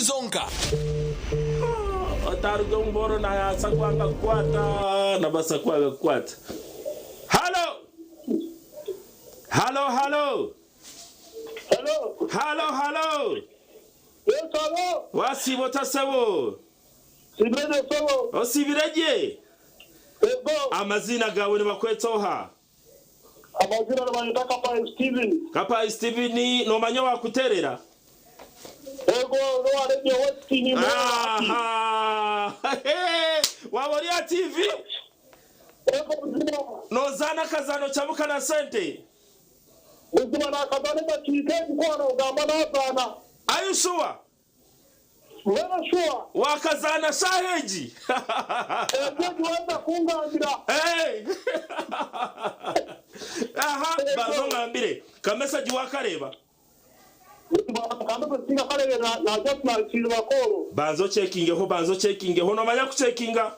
zonka otaruga mboro na yasakwanga kwata na basakwanga kwata. Hello. Hello, hello. Hello. Hello, hello. Yes, hello. Wasibo tasewo. Sibirede sebo. Osibireje. Ego. Amazina gawe ni bakwetoha. Amazina n'abanyita Kapa Steven. Kapa Steven no manyo wakuterera. Ego no arebye wati ni. Aha. Waboria TV. Ego buzima. No zana kazano chabuka na sente. Buzima na kazano bakike kwano gamba na zana. Are you sure? Very sure. Wakazana shaheji. Ego kungangira. Hey. Aha, bazo ngambire. Kamesa jiwakareba. Banzo checking ho no manya ku checkinga.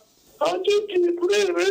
Checking kurebe.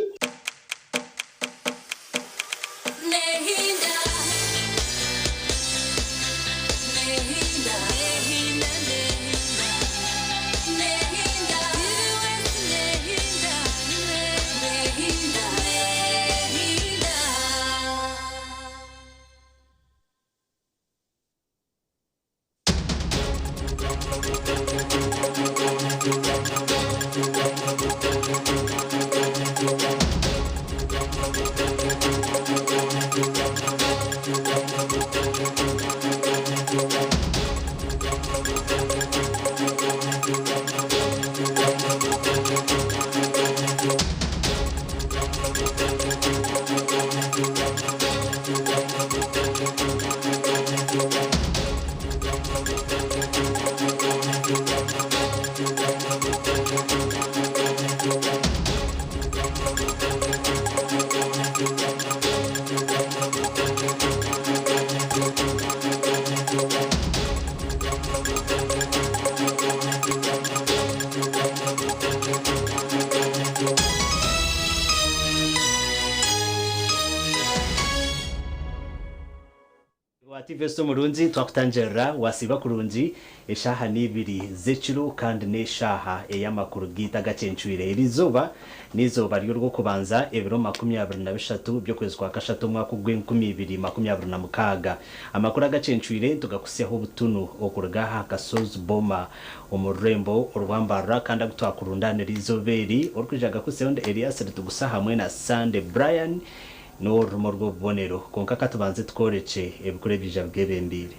Vesto murunzi twakutanjera wasiba kurunzi eshaha nibiri zeciro kandi neshaha eyamakuru gita gacencuire irizuba nizoba ryo rwo kubanza ebiro 23 byo kwezi kwa kashatu mwaka gw'2026 amakuru agacencuire tugakuseho butunu okurugaha kasozi boma umurembo urwambara kandi agutwakurundane rizoberi orkwijaga kuseho Elias tugusa hamwe na Sande Brian no rumo rwo bonero konka katubanze tworeche ebikore bija bwebembire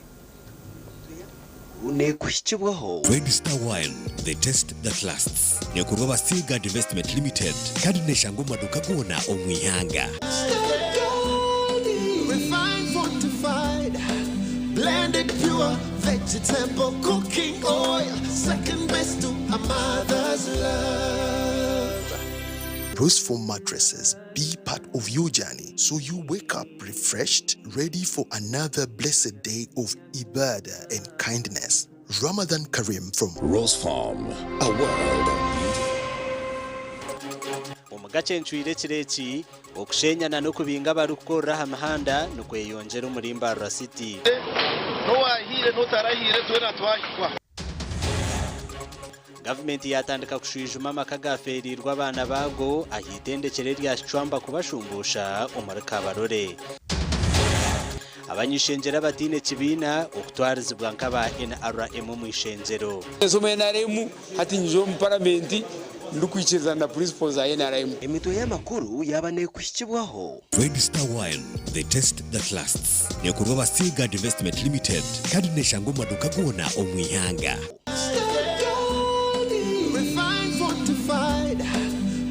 unekushibwaho Red Star Wine, the taste that lasts. Nekuroba Seagard Investment Limited kandi neshango maduka kuona omwihanga. Refined, fortified, blended pure vegetable cooking oil, second best to a mother's love. Bruce Foam mattresses be part of your journey so you wake up refreshed, ready for another blessed day of ibadah and kindness. Ramadan Karim from Rose Farm, a world of beauty. Omugacencuire kireki okushenyana no kubinga barukora hamahanda no kweyongera umurimba Rwa City. No wahire no tarahire twena twahikwa. Government yatandika kushwijuma makagaferirwa abana bago ahitendekere rya Chwamba kubashumbusha umurika barore. Abanyishengera batine kibina okutwarizibwa nkaba NRM mu ishengero. Somwe NRM hati njo mu parliament ndukwicheza na principles za NRM. Emito y'amakuru yabane kushibwaho Red Star Wine, the taste that lasts. Nekuroba Seagard Investment Limited kandi neshango maduka kuona omwihanga. Refined, fortified,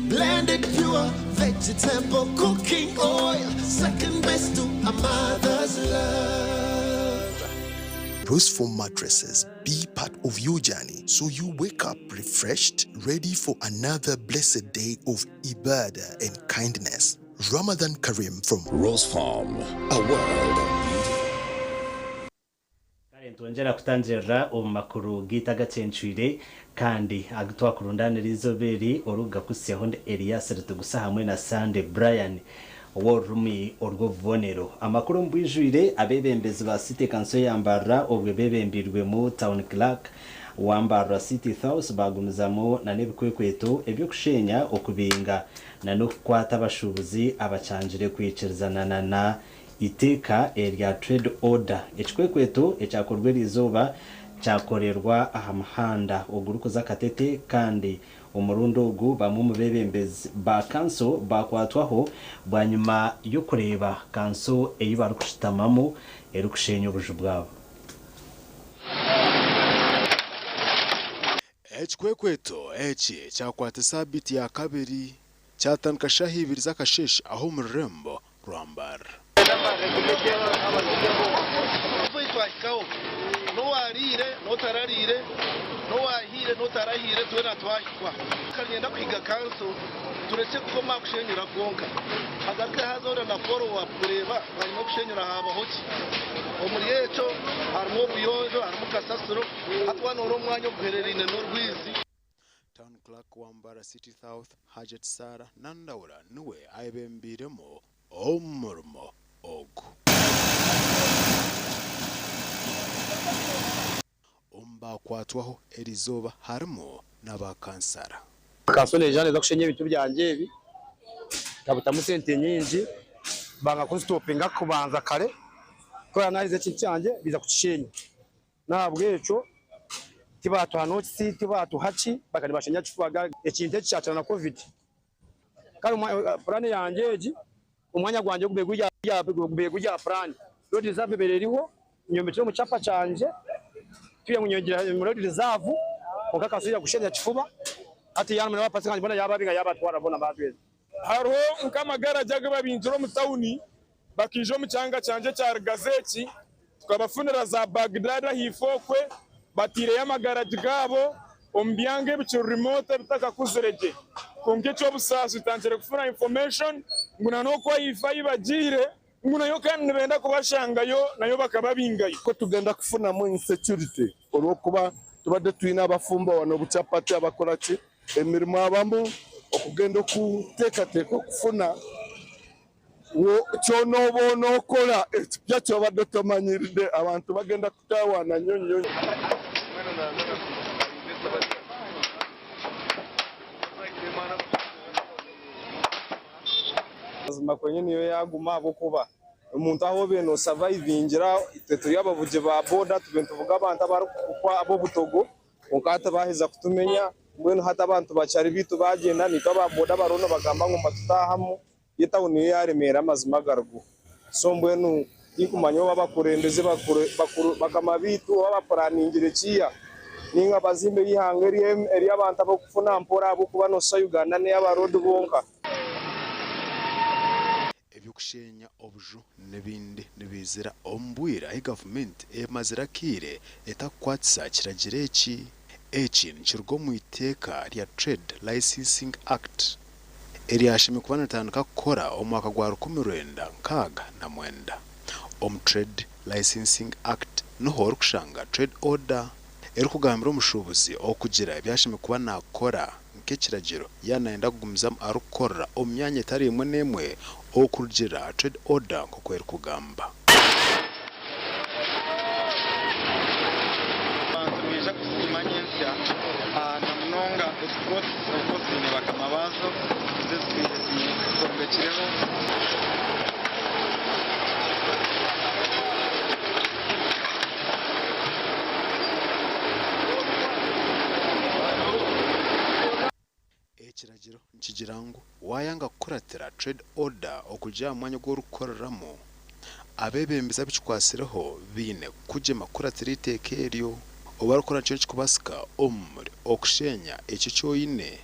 blended pure vegetable cooking oil, second best to a mother's love. Bruce Foam mattresses be part of your journey so you wake up refreshed, ready for another blessed day of ibadah and kindness. Ramadan Karim from Rose Farm, a world of beauty. Tuongera kutanjera omakuru gita gacencuire kandi agutwakurundane rizoberi oruga kuseho Elias tugusa hamwe na Sande Brian worumi orgovonero amakuru mbwijwire abebembezi ba City Council yambara obwe bebembirwe mu Town Clerk wambara City House bagumizamo na nebikwekweto ebyo kushenya okubinga na no kwata abashubuzi abacanjire kwikirizana na iteka erya trade order ekikwekweto ekyakorwe rizoba cyakorerwa aha muhanda ogurukoza katete kandi umurundo ogu bamwe mu bebembezi ba kanso bakwatwaho bwanyuma yo kureba kanso eyibara kushitamamo eri kushenya obuju bwabo. Ekikwekweto eki kyakwata sabiti ya kabiri cyatandika shahi ibiri z'akasheshi aho mu Rurembo Rwambara. Nuwarire notararire nuwahire notarahire twena twahikwa kagenda kwiga kanso turetse kuvoma kushenyura konka hagake hazora na follow up kureba barimo kushenyura haba hoki omuriyeco harimo buyonjo harimo kasasuro atwana uro mwanya guhererine n'urwizi. Town Clerk Wambara City South Hajet Sara Nandaura niwe ayibembiremo omurmo ogu. Kwatwaho erizoba harimo n'abakansara. Kansone jane zo kushenye ibintu byanje ibi tabutamu sente nyinji banga kuzitopinga kubanza kare ko yanarize cyanje biza kucishenye nabwo eco tibatu hanotsi tibatu haci bakari bashenya kifuaga ekinte cyacana na covid kandi plan yanje eji umwanya gwanje gubegujya plan road reserve bereriho nyombetero mu cyapa canje tuya munyongera mu road reserve ukakasubira gushenya kifuba ati yana mwana bapasi kandi bona yababiga yabatwara bona batweze haro nkamagara jaga babinjiro mu tawuni bakijo mu cyanga canje cya gazeti tukabafunira za Bagdad hifokwe batire y'amagara gabo ombyange bicu remote bitaka kuzereje konke cyo busasu tangere kufuna information nguna no kwa ifayi bagire nguna yo kandi benda kubashangayo nayo bakababingayo ko tugenda kufuna mu insecurity oro kuba tubade twina abafumba wano bucapati abakoraki emirimo abambu okugenda kutekateka kufuna wo cyono bono kola byacyo badotomanyiride abantu bagenda kutawana nyonyo. azima kwenye niyo yaguma abo kuba umuntu aho beno survivingira iteto y'abavuge ba boda tugenda tuvuga abantu abarukwa abo butogo ukata baheza kutumenya mbwenu hata abantu bacari bitu bagenda nito ba boda barono bagamba ngo matutahamu yetawuni yaremera amazima gargu so mbwenu ikumanyo babakurendeze bakama bitu babaporaningire kiya ninga bazimbe yihangeri eri abantu abo kufuna mpora abo kuba no Uganda ne y'abarodo bonka kushenya obuju nebindi nibizira ombwira hi government emazira kire etakwatsa kiragireki eki nchirgo mu iteka rya Trade Licensing Act eriyashime kubana tandika kukora omwaka gwa 1969 Trade Licensing Act nohoro kushanga Trade Order eri kugambira omushubuzi okugira ebyashime kuba nakora nk'ekiragiro yanaenda kugumza arukora omyanya etari emwe nemwe okurugira Trade Order kokwera kugamba abantu biza kusimanyensya na munonga export ni bakamabazo zizikwekireho ekiragiro nkigirango wayanga kuratira Trade Order okujya mwanya gwo rukoreramo abebembeza bichikwasireho bine kujema kuratira itekeryo obarukora cyo kikubasika omuri okushenya eki cyoyine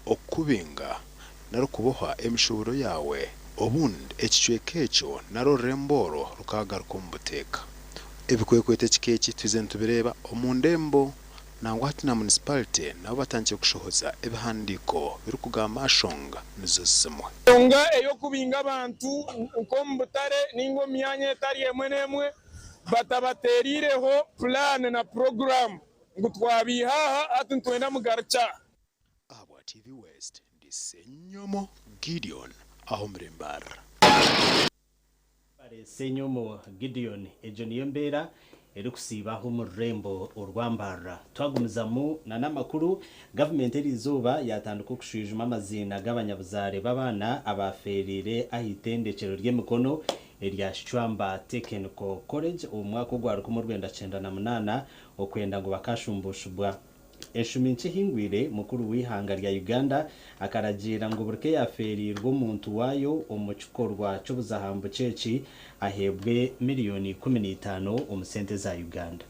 okubinga narukuboha emishuburo yawe obundi ekicwekecho naro remboro rukagaruka mbuteka ebikwekwete kikeki twizentubireba omundembo nangwa hati na municipality nabo batangiye kushohoza ebihandiko biri kugamba ashonga nizo zimwe onga eyo kubinga abantu uko mbutare ningo myanya etari emwe nemwe batabaterireho plan na program ngo twabihaha ati ntwenda mugarcha Abwa TV West ndisenyomo Gideon aho mrembara Senyomo Gideon ejo niyo mbera eri kusibaho mu rurembo urwambara twagumizamu na namakuru government erizuba yatanduka kushijuma amazina g'abanyabuzare babana abaferire ahitendekero ry'emikono erya Shwamba Technical College umwaka ugwaruka mu 1998 okwenda ngo bakashumbushubwa eshuminche hingwire mukuru wihanga rya Uganda akaragira ngo burke yaferirwa umuntu wayo umucukorwa cy'ubuzahambu ceci ahebwe miliyoni 15 umusente za Uganda.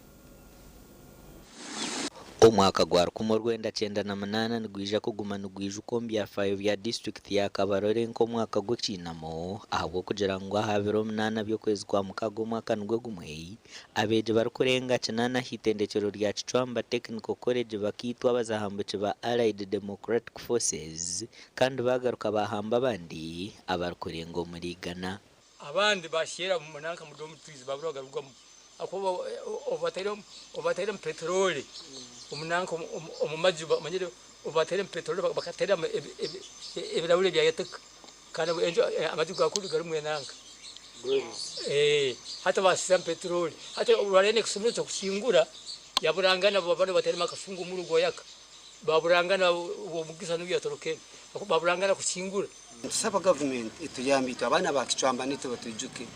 Omwaka gwaruka mu 1998 nigwija kugumana ugwije ukombi ya 5 ya district ya Kabarore nko mwaka gukinamo ahubwo kugira ngo habere 8 byo kwezi kwa mukago mwaka nugwe gumwe abeje barukurenga kinana hitendekero rya Shwamba Technical College bakitwa bazahambuce ba Allied Democratic Forces kandi bagaruka bahamba abandi abarukurengo muri Ghana abandi bashira mu manaka mu domitizi babroga rugamo akoba obatera petroli umunanko umumajuba manyire ubatera petroli bakatera ebirabule bya yataka kana enjo amajuga akuru garimwe nanka hata bashira petroli hata urarene kusumira kushingura yaburangana babane batera makafungu mu rugo yaka baburangana ubugisa n'ubyatorokene baburangana kushingura tusaba government ituyambita abana bakicwamba nito batujuke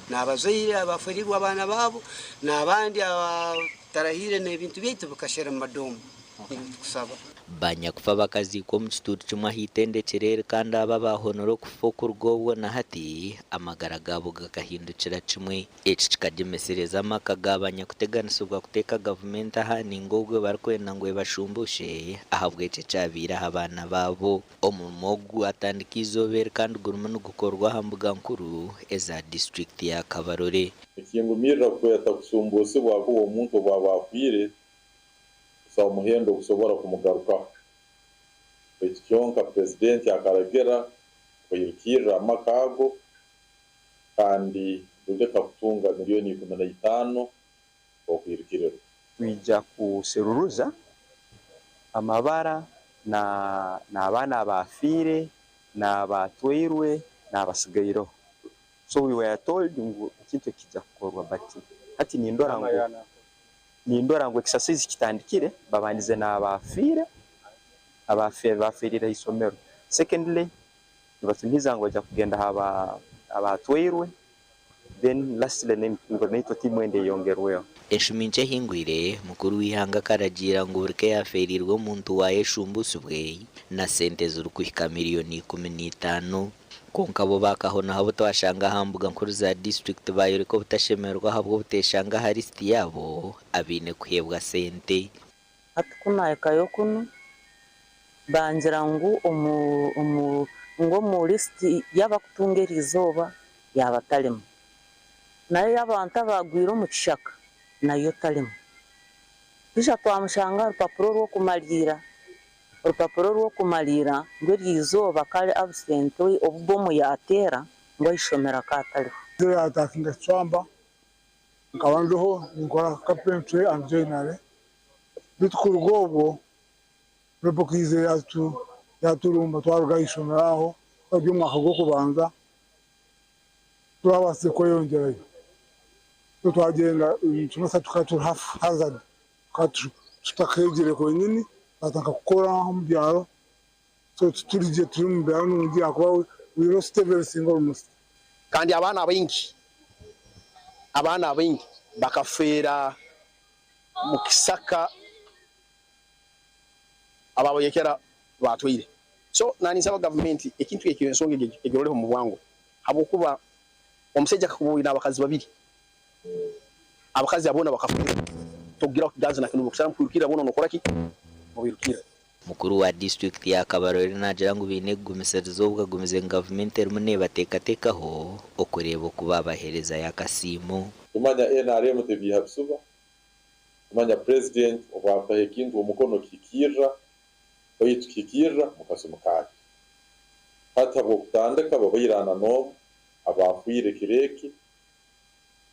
nabazoyire abaferirwa abana babo nabandi abatarahire n'ebintu byetu bakashera madomo kusaba banya kufa bakazi ko mu kitutu cy'umwa hitendekere kandi aba bahonoro kufokurwo na hati amagara gabo gakahindukira kimwe eci kikagemesereza makagabanya kuteganisubwa kuteka government aha ningogwe barkwenda ngo bashumbushe ahabwe ece cabira abana babo omumogu atandikizobere kandi guruma no gukorwa hambuga nkuru eza district ya Kabarore ikingumirira ko yatakusumbuse bwako uwo muntu babafire umuhendo gusobora kumugarukaho icyonka president yakaragera kuyirukira amakago kandi uje kakutunga miliyoni 15 okuyirukira wija kuseruruza amabara na abana bafire na batwirwe na basigairo so we were told ngo ikintu kijya gukorwa bati ati nindora ngo exercise kitandikire babandize na abafire bafirira isomero secondly nibatunyiza ngo ajya kugenda abatwirwe then lastly ngo nito timu ende yongerweho eshuminche hingwire mukuru wihanga karagira ngo burke yaferirwa umuntu waye shumbusubwe na sente z'urukwika miliyoni 15 konka bo bakahona habo twashanga hambuga nkuru za district bayo riko butashemerwa habwo buteshanga haristi yabo abine kuhebwa sente atukuna ekayo kuno bangira ngo ngo mu list y'abakutungera izoba yabatalimo nayo y'abantu bagwira mu kishaka nayo talimo bisha twamushanga urupapuro rwo kumalira ngo ryizoba kale absent obubomu yatera ngo ishomera kataliho yatakinga Shwamba nkabandoho ngora carpentry and joinery bitkurgobo robokize yaturumba twaruga ishomeraho byo mwaka go kubanza turabase ko yongerayo twagenda tunasa tukatura half hazard tutakegere ko nini bataka gukora mu byaro so turije turi mu byaro n'undi akaba we lost everything almost kandi abana bengi bakafera mu kisaka ababoyekera batwire so nani saba government ikintu ekiyensonge egiroleho mu bwangu habukuba omusejja kakubwira abakazi babiri abakazi abona bakafera togira kudanza na kinu kusana kwirukira bono nokora ki mubirukira mukuru wa district ya Kabarore nagira ngo binegumiserizo bwagumize government rumune batekatekaho okureba kuba bahereza yakasimo tumanya NRM tebihabsuba tumanya president obakahe kintu umukono kikira oyitukikira mukasumukati hata bwo kutandika babayirana no abafuyire kireki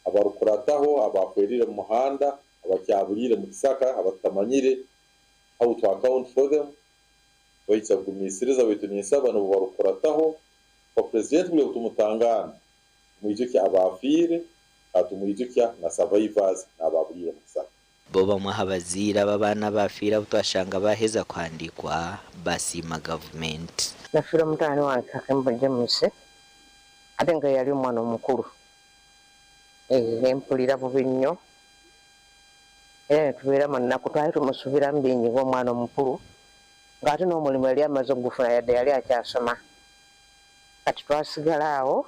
abarukurataho abafuyirire mu muhanda abacyaburire mu kisaka abatamanyire how to account for them bayitsa kumisiriza bitunisa abantu barukurataho ko president bwo tumutangana mu gihe cy'abafire katumuyijukya na survivors n'ababurire mu Kisaka. Bo bamwe habazira babana bafira utwashanga baheza kwandikwa basima government. Nafira mutani wange akembonje muse atenga yali umwana omukuru empulira bubi nnyo tubeera mannaku twali tumusubira mbingi ng'omwana omukuru ng'ate n'omulimu yali amaze ogufuna yadde yali akyasoma kati twasigala awo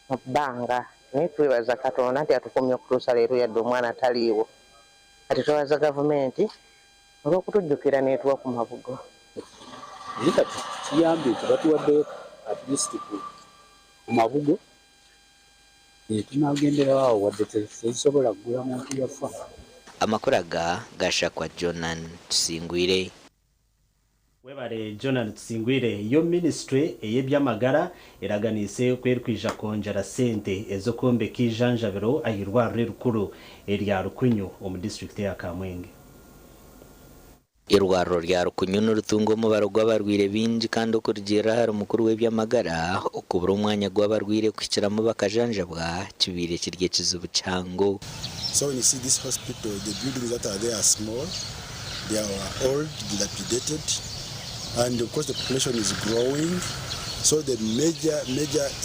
mu bbanga naye twebaza Katonda nti atukumye okutuusa leero yadde omwana taliiwo kati twebaza gavumenti olw'okutujjukira n'etuwa ku mabugo. Naye kati kiyambye nti batuwaddeyo at least ku mabugo tunagenderawo awo wadde tezisobola kugula muntu yafa. Amakuru gasha kwa Jonan Tusingwire. Webare Jonan Tusingwire yo ministry eyebyamagara eraganise kwerkwija konjera sente ezo kombe kijanjabiro ayirwa rukuru erya Rukunyu mu district ya Kamwenge. Irwaro rya Rukunyu n'urutungo mu barugwa barwire binji kandi okurugira hari umukuru w'ebyamagara okubura umwanya gwabarwire kwikiramo bakajanjabwa kibire kirye kizubu cyango. So when you see this hospital, the buildings that are there are small, they are old, dilapidated, and of course the population is growing. So the major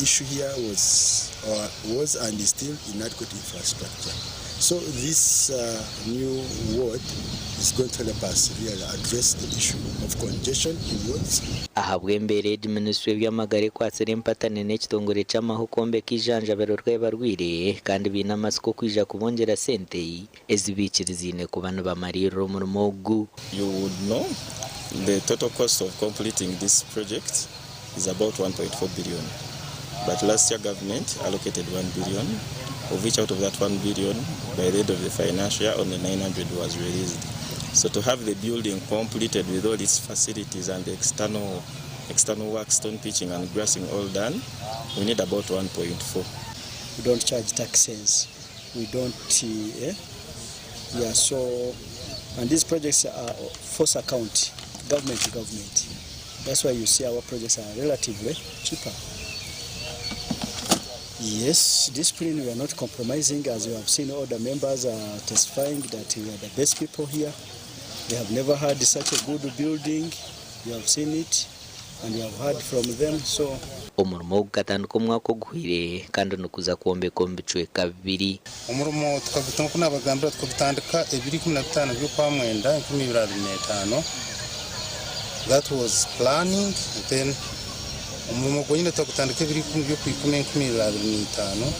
issue here was and is still inadequate infrastructure. So this new ward is going to help us really address the issue of congestion in wards. Ahabwe mbere Ministry y'amagare kwatsere mpatane n'ekitongore cy'amahukombe kijanjabero rw'ebarwire kandi binamasiko kwija kubongera sente ezibikirizine ku bantu bamariro mu rumogu. You would know the total cost of completing this project is about 1.4 billion. But last year government allocated 1 billion, of which out of that 1 billion, by the end of the financial year, only 900 was released. So to have the building completed with all its facilities and the external work, stone pitching and grassing all done, we need about 1.4. We don't charge taxes. We don't, so, and these projects are force account, government to government. That's why you see our projects are relatively cheaper. Yes, discipline, we are not compromising. As you have seen, all the members are testifying that we are the best people here. They have never had such a good building. You have seen it and you have heard from them. So umurimo gatandika umwaka guhire kandi nukuza kuombe chwe kabiri. Umurimo tukagutanga kuna bagambira tukagutandika 2015 byo kwa mwenda 2025. That was planning, and then umurimo gwine tukagutandika 2015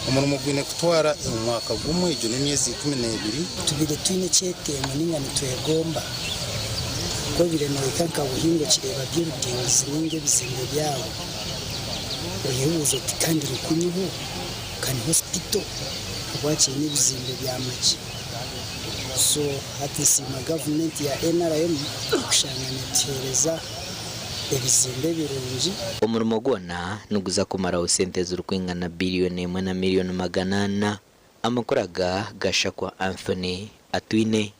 umurimo gwine kutwara umwaka gumwe ejo n'emyezi 12 tubire twine chete muninga nitwegomba ko biremereka nka buhingo kireba buildings ninge bizimbe byawo uyebuzo kandi Rukunyu kandi hospital abwakiye n'ibizimbe by'amaki. So hatisima government ya NRM kushangana tereza ebizimbe birungi. Umurimo gwona nuguza kumara sente z'urukwingana biliyoni 1 na miliyoni 800. Amakuraga gashakwa Anthony Atwine.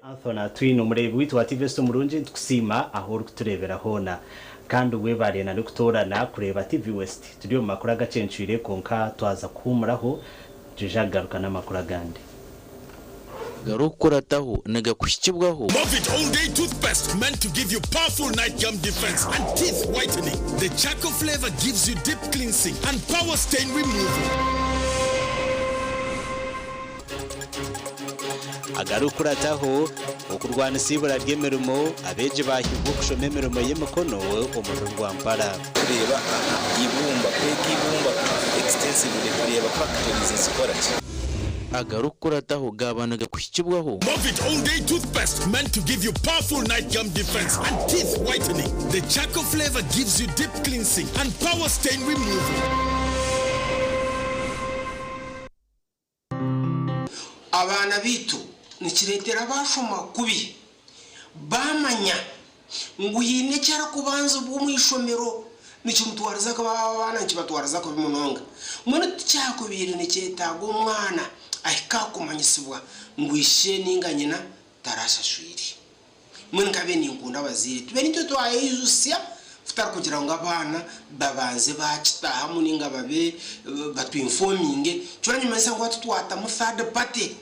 Anthony Atwine umurebi witwa TVS umurungi tukusima aho rukuturebera hona kandi webare na rukutorana kureba TV West tudiyo makuru agacencwire konka twaza kumuraho jejagaruka n'amakuru agandi. Garukurataho nagakushikibwaho. Movit All Day Toothpaste meant to give you powerful night gum defense and teeth whitening. The charcoal flavor gives you deep cleansing and power stain removal. Agarukurataho okurwana sibura ry'emirimo abeje bahibwo kushoma emirimo y'emikono umuriro rwampara. Kureba ibumba kw'ibumba extensively kureba factories zikora ki. Agarukurataho gabanaga kushikibwaho. Movit All Day Toothpaste meant to give you powerful night gum defense and teeth whitening. The charcoal flavor gives you deep cleansing and power stain removal. Abana bitu nikiretera bashoma kubi bamanya nguyine cyara kubanza bw'umwishomero nicyo mutwariza ko abana kibatwariza ko bimunonga mwana cyakubiri nicyetaga umwana ahika kumanyisibwa ngwishe ninganyina tarasha shwiri mwana kabe ningunda bazire tube nicyo twayizusia kitari kugira ngo abana babanze bakitaha muninga babe batwinforminge cyonyuma ngo twata mu third party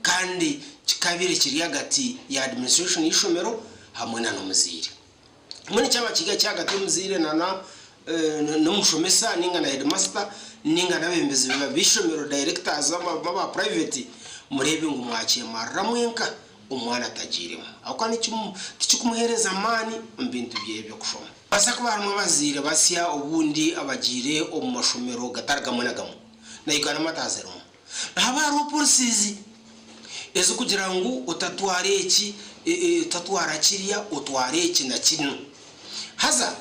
kandi kikabire kiri hagati ya administration y'ishomero hamwe na nomuzire muri cyaba kiga cyagati muzire na mushomesa ninga na headmaster ninga na bembezi bishomero directors baba private murebe ngo mwakiye maramwenka umwana atagiremo ako ni kumuhereza amani mbintu byo kushoma basa ko barumwe bazire basya ubundi abagire omumashomero gataragamunagamo nayigana matazero habaro policies ezo kugira ngo utatware iki tatwara kiriya utware iki na kino haza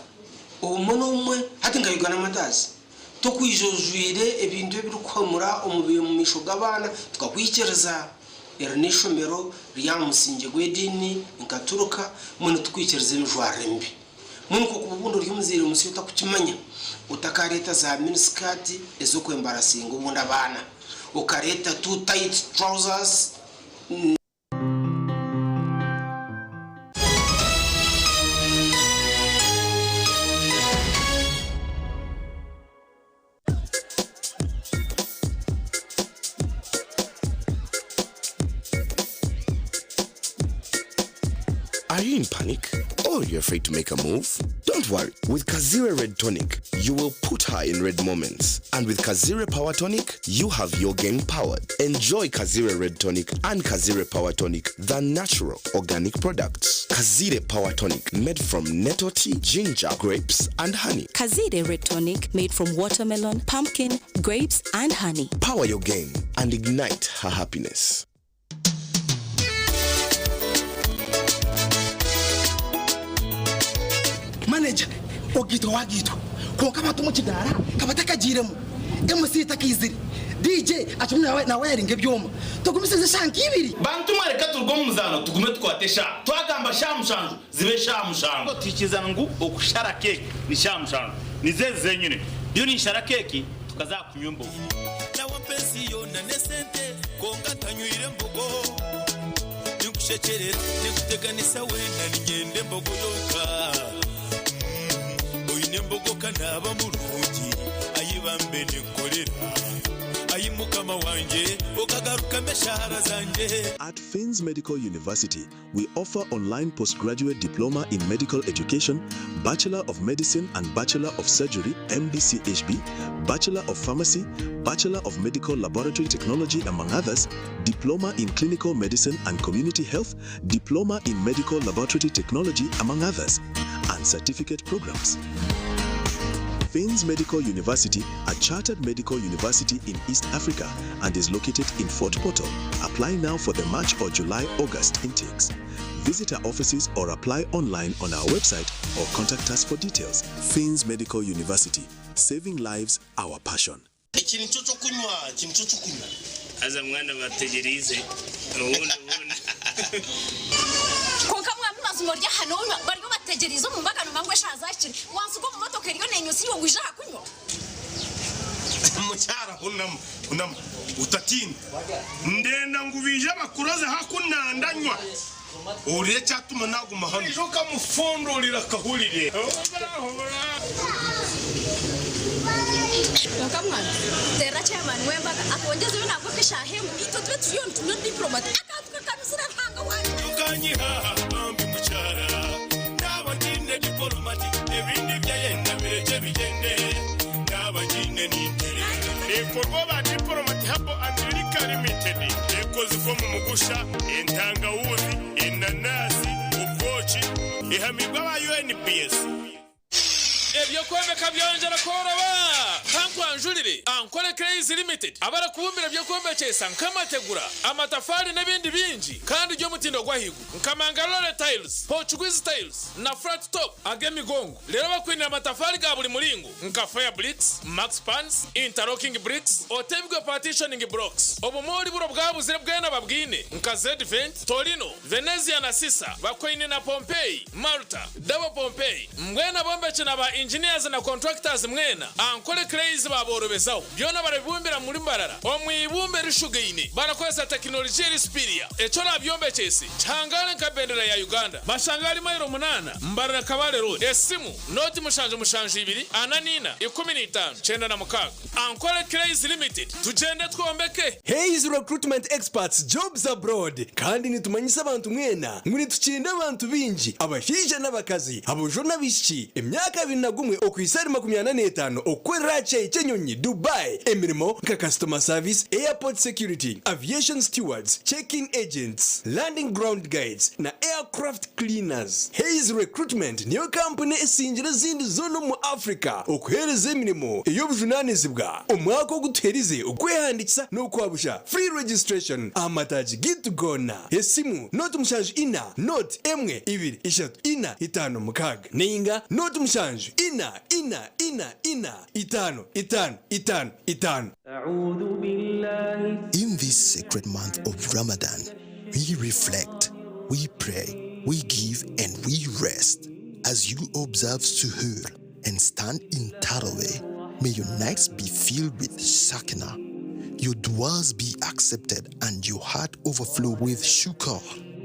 umuntu umwe hatinga yigana matazi to kwijojwire ebintu birukomura umubiye mu misho gabana tukakwikereza ernishomero ryamusinge gwedini nkaturuka muntu tukwikereza imijware mbi muntu ko kubundo ryumuzire musiyota kukimanya utakareta za miniskati ezo kwembarasinga ubundi abana ukareta too tight trousers. Are you in panic? Or you're afraid to make a move? Don't worry. With Kazire Red Tonic, you will put her in red moments. And with Kazire Power Tonic, you have your game powered. Enjoy Kazire Red Tonic and Kazire Power Tonic, the natural organic products. Kazire Power Tonic, made from nettle tea, ginger, grapes, and honey. Kazire Red Tonic, made from watermelon, pumpkin, grapes, and honey. Power your game and ignite her happiness. Manager, ogito wagito. Ko kama tumukidara, kabataka jiremo. MC takiziri. DJ achumwe na wiring ebyoma. Tugumisize shanki ibiri. Bantu mareka turgo muzano tugume twatesha. Twagamba shamushanju zibe shamushanju. Tukizana ngo okushara keke ni shamushanju. Nizeze nyine. Yo ni shara keke tukaza kunyumbo. Na wapenzi yona nesente konga tanyuire mbogo. Nikushekere nikuteganisa wena ningende mbogo yoka. Nembogoka naba mulungi ayibambe nekolera ayimukama wanje okagaruka meshahara zanje. At Fins Medical University, we offer online postgraduate diploma in medical education, Bachelor of Medicine and Bachelor of Surgery (MBCHB), Bachelor of Pharmacy, Bachelor of Medical Laboratory Technology, among others, Diploma in Clinical Medicine and Community Health, Diploma in Medical Laboratory Technology, among others, and certificate programs. Fins Medical University, a chartered medical university in East Africa, and is located in Fort Portal. Apply now for the March or July-August intakes. Visit our offices or apply online on our website or contact us for details. Fins Medical University, saving lives, our passion. Aza mwana bategerize Murya hano bariyo bategerizo mu mbagano mangwe shazakiri wansugo mu motoka iriyo nenyusi yo gwija kunywa mucyara unam utatinda ndenda ngubije bakuroze hakunandanywa uriye cyatuma naguma hano joka mufondorira kahurire Kamwana tera chairman wembaga akongeze yo nako kishahe mu itotwe tuyo ntumyo diplomat akatuka kabisira hanga wanje ukanyiha ambi mucyara nabaginde diplomat ebindi byayenda bireje bigende nabaginde nintere ekorwa ba diplomat habo America Limited ekoze fo mu mugusha entanga wuzi inanasi ukochi ihamigwa ba UNPS ebyo kwemeka byonjera koroba kankwanjurire ankore Crazy Limited abara kubumbira byo kwembekesa nkamategura amatafari n'ibindi bingi kandi ryo mutindo gwahigu nkamangalore tiles Portuguese tiles na flat top agemigongo rero bakwinira amatafari ga buri muringo nka fire bricks max pans interlocking bricks otebwe partitioning blocks obumori buro bwabuzire bwena babwine nka Z Vent Torino Venezia na Sisa bakwinira na Pompeii Malta Double Pompeii mwena bombeche na ba engineers na contractors mwena ankore Crazy babo borobezaho byona barabibumbira muri mbarara omwibumbe rishugaine barakoresha teknolojia rispiria echo nabyombekyesi changale nkabendera ya Uganda mashangali mayiro 8 mbarara kabale road esimu noti mushanje 2 ananina 15 chenda na mukaga ankole craze limited tugende twombeke Hayes recruitment experts jobs abroad kandi nitumanyisa abantu mwena muri tukinda abantu binji abashije n'abakazi abojona bishiki emyaka 21 okwisari 85 okwera Chenyonyi Dubai emirimo nka customer service airport security aviation stewards check-in agents landing ground guides na aircraft cleaners. Hayes recruitment niyo company esinjira zindi zono mu Africa okuhereza emirimo ey'obujunanizibwa omwaka ogutuherize okwehandikisa n'okwabusha free registration amataji gitu gona esimu not mushanju ina not emwe 2 3 4 5 mukaga ninga not mushanju ina 5 In this sacred month of Ramadan, we reflect, we pray, we give, and we rest. As you observe Suhoor and stand in Tarawih, may your nights be filled with Sakina, your du'as be accepted, and your heart overflow with shukr.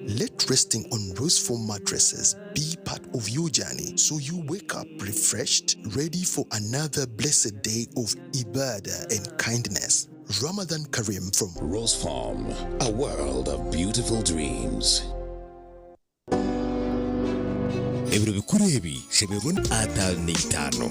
Let resting on rose foam mattresses be part of your journey so you wake up refreshed, ready for another blessed day of ibadah and kindness. Ramadan Kareem from Rose Farm, a world of beautiful dreams. Ebro bikurebi shemirun atal neitano.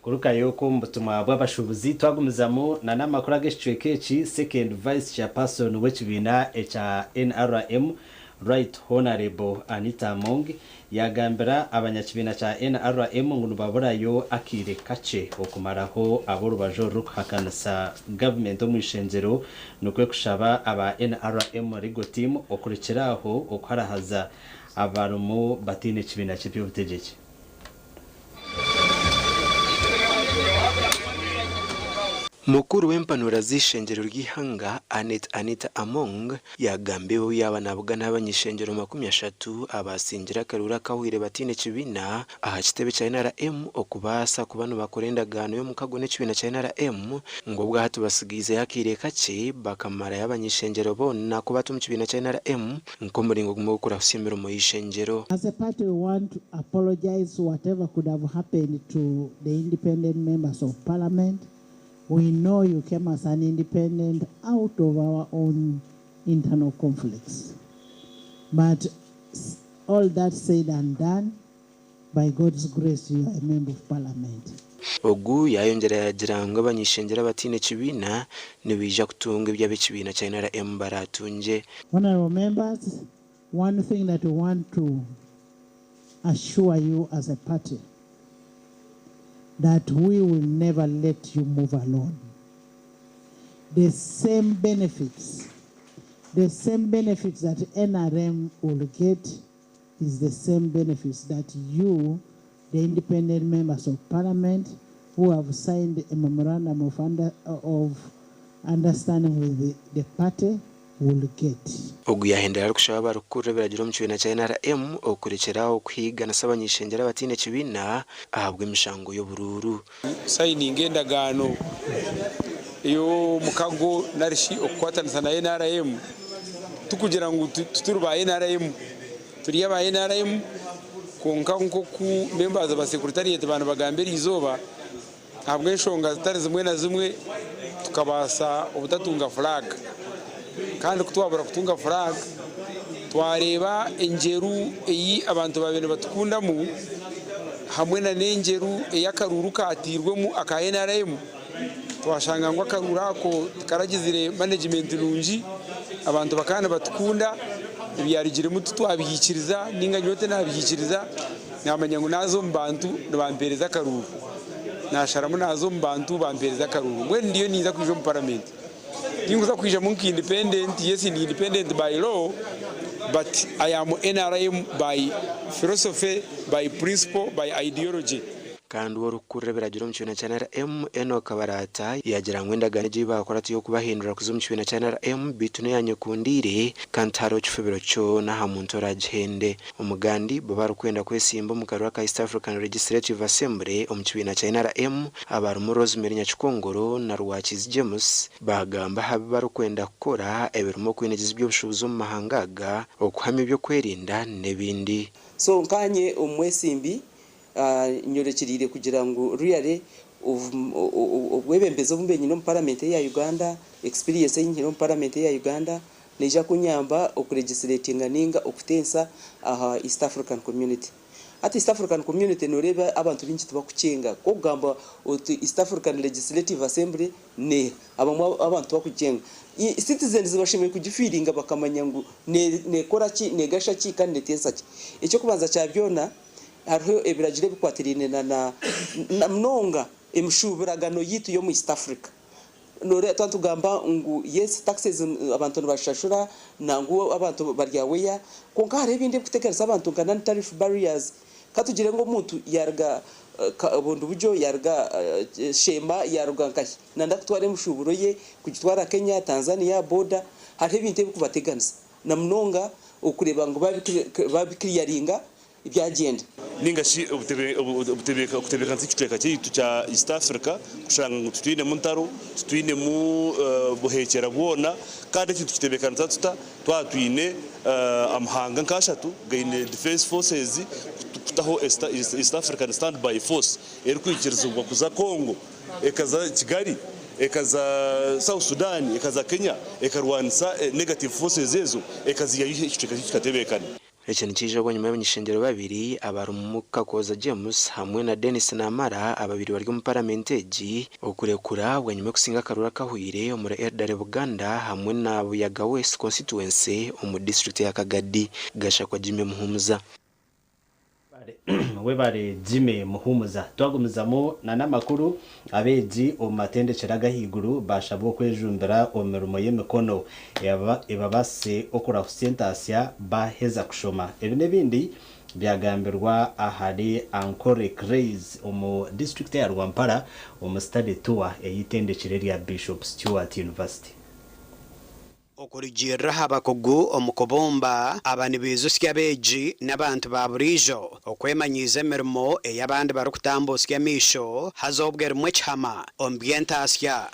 kuruka yoko mbutumwa bw'abashubuzi twagumizamo na namakuru ageshwekeki second vice chairperson w'ekibina echa NRM Right Honorable Anita Among yagambira abanyakibina cha NRM ngo nubaburayo akire kace okumaraho aborubajo rukuhakanisa government omwishenjero nukwe kushaba aba NRM Rigo team okurikiraho okwarahaza abarumu batine kibina cy'ubutegetsi. Mukuru w'empanura z'ishengero ry'ihanga Anita Among yagambeho yabanabwa n'abanyishengero 30 abasingira karura kahwire batine kibina aha kitebe cya NRM okubasa kubano bakorendagano yo mukagone kibina cya NRM ngo bwa hatu basigize yakire kace bakamara y'abanyishengero bona kubatu mu kibina cya NRM nko muringo gumukura usimiro mu ishengero. As a party we want to apologize whatever could have happened to the independent members of parliament. We know you came as an independent out of our own internal conflicts. But all that said and done, by God's grace, you are a member of parliament. Ogu yayongera yagiranga abanyishengera batine kibina nibija kutunga ibya bikibina cya NRM baratunje. Honorable members, one thing that we want to assure you as a party, that we will never let you move alone. The same benefits that NRM will get is the same benefits that you, the independent members of parliament, who have signed a memorandum of understanding with the party, will get. Ogu yahendera kushaba barukuru biragira mu kibina cya NRM okurikiraho kwiga nasabanyishengera batine kibina ahabwe imishango yo bururu signing endagano iyo mukago narishi okwatanisa na NRM tukugira ngo tuturuba NRM turiya ba NRM konka nko ku members ba secretariat abantu bagambira izoba ahabwe inshonga zitari zimwe na zimwe tukabasa ubutatunga flag kandi kutwabura kutunga flag twareba enjeru eyi abantu babene batukundamu hamwe na nenjeru eyakaruru katirwemu aka NRM twashanga ngo akarura ko karagizire management lungi abantu bakana batukunda byarigire mutu twabihikiriza ninga nyote nabihikiriza namanya ngo nazo mbantu bampereza karuru nasharamu nazo mbantu bampereza karuru mwe ndiyo niza kwijo mu parliament Ninguza kuija munki independent, yes, independent by law, but I am NRM by philosophy, by principle, by ideology. kandi worukura biragira mu kibina cya NRM Enoch Barata yagira ngo endagane bakora yo kubahindura kuzo mu kibina cya NRM bitune yanye kundire kantaro cyufebero cyo na hamuntora jende umugandi baba rukwenda kwesimba mu karura ka East African Legislative Assembly mu kibina cya NRM abarumu Rosemary Nyakikongoro na Rwakizi James bagamba haba rukwenda gukora ebirumo kwinjiza by'ubushubuzi mu mahangaga okuhama ibyo kwerinda nebindi so nkanye umwesimbi nyorekirire kugira ngo really ubwebembezo bumbenye no parliament ya Uganda experience y'inkino parliament ya Uganda neja kunyamba okuregistratinga ninga okutensa aha East African community ati East African community noreba abantu bingi tubakucenga ko gamba East African Legislative Assembly ne abantu bakucenga citizens bashimye kugifiringa bakamanya ngo ne kora ki ne gasha ki kandi netensa ki icyo kubanza cya byona hariho ebiragire bikwatirine na mnonga emshubiragano yitu yo mu East Africa nore twatugamba ngo yes taxes abantu bashashura nangu abantu baryaweya konka hari ibindi gutekereza abantu kana tariff barriers katugire ngo muntu yarga bondu buryo yarga shema yarga nkahi nanda kutware mushuburo ye kugitwara Kenya Tanzania border hari ibindi bikubateganza na mnonga ukureba ngo babikiriyaringa ibyagenda ningashi ubutebeka nsikiteka cyitu cya East Africa kushanga ngo tutwine mu ntaro tutwine mu buhekera bwona kandi kitubekana tatuta twatwine amahanga nkashatu gaine defense forces kutaho East African standby force eri kwikirizwa kuza Congo ekaza Kigali ekaza South Sudan ekaza Kenya ekarwanisa negative forces ezo ekazi yikitebekana Echenye kijabo nyuma y'abanyishengero babiri abarumuka koza James hamwe na Dennis Namara ababiri bari mu parliamenteji okurekura bwanyuma kusinga karura kahwire muri Erdare Buganda hamwe na Buyaga West constituency mu district ya Kagadi gasha kwa Jimmy Muhumuza we bare Jimmy Muhumuza twagumizamo na namakuru abeji omatendekeraga higuru bashabo kwejumbira omerumo y'emikono ebabase okura Centrasia baheza kushoma ebinebindi byagambirwa ahari Ankore Craze mu district ya Rwampara mu study tour eyitendekere ya Bishop Stewart University Okurijira habakugu omukobomba abani bizusya beji n'abantu baburijo okwemanyiza emirimo ey'abandi barukutambusya misho hazobwera mwechama ombientasya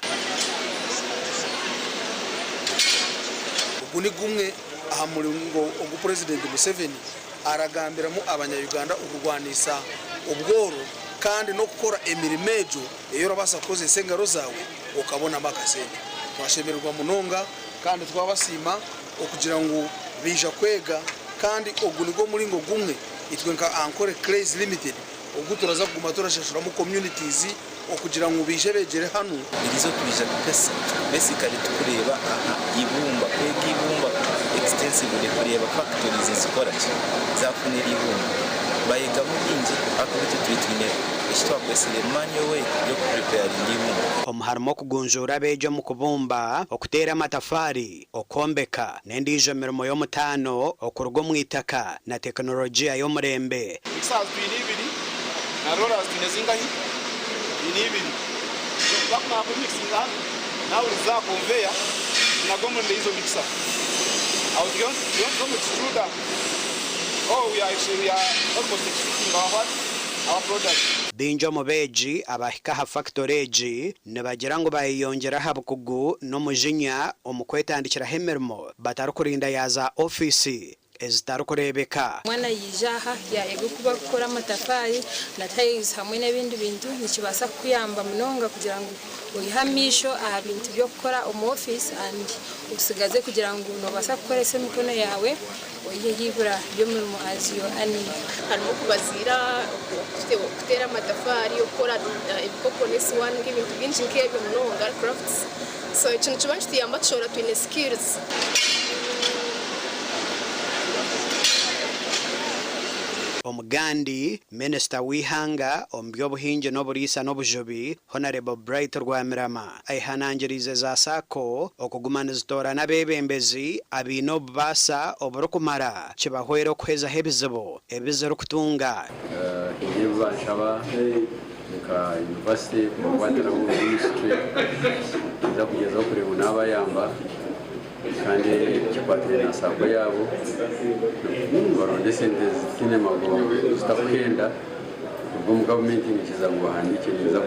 uguni gumwe aha muringo ogu President Museveni aragambiramo abanya-Uganda ukurwanisa ubworo kandi no gukora emirimejo eyo rabasa koze sengaro zawe ukabona makasente twashemerwa munonga kandi twabasima okugira ngo bija kwega kandi ogunigo muringo gumwe itwenka Ankore Craze Limited oguturaza kuguma turashashura mu communities okugira ngo bije begere hano irizo kubija kukasa basically tukureba ibumba kwega ibumba extensively kureba factories zikora zafunira ibumba bayega mu bingi akubite twitwine ishitwa kwesile manyo we yo prepare ibumba omuharimo kugunjura bejo mu kubumba okutera amatafari okombeka n'endijo mirimo yo mutano okurgo mu itaka na teknolojia yo murembe ibiri na rollers tunezingahi ibiri bakuna ku mixinga nawe za conveyor na gomo ndizo mixer au don't extruder we are almost extruding our product Dinjo mubeji abahika ha factoreji nebagira ngo bayiyongera habukugu no mujinya omukwetandikira hemermo batarukurinda yaza office ezitarukurebeka mwana yijaha yayego kuba gukora amatafari na tiles hamwe n'ibindi bintu nikibasa kuyamba munonga kugira ngo uyihamisho aha bintu byo gukora mu office and usigaze kugira ngo nobasa gukora se mikono yawe yibura byo mu aziyo ani harimo kubazira gutera amatafari yo gukora ibikoponesi one nk'ibintu byinshi nk'ibyo munonga crafts so ikintu cyubanje tiyamba tushobora twine skills Omugandi Minister wihanga ombyobuhinje n'oburisa n'obujobi Honorable Bright Rwamirama aihanangirize za sako okugumana zitora n'abebembezi abino basa oburukumara kibahwera okuheza hebizibu ebizero kutunga ibyo bashaba reka university mukwatira mu ministry za kugeza kureba n'abayamba kandi kikwatira na sako yabo baronde sente zine mago zitakwenda ubwo mu government nikiza ngo handike neza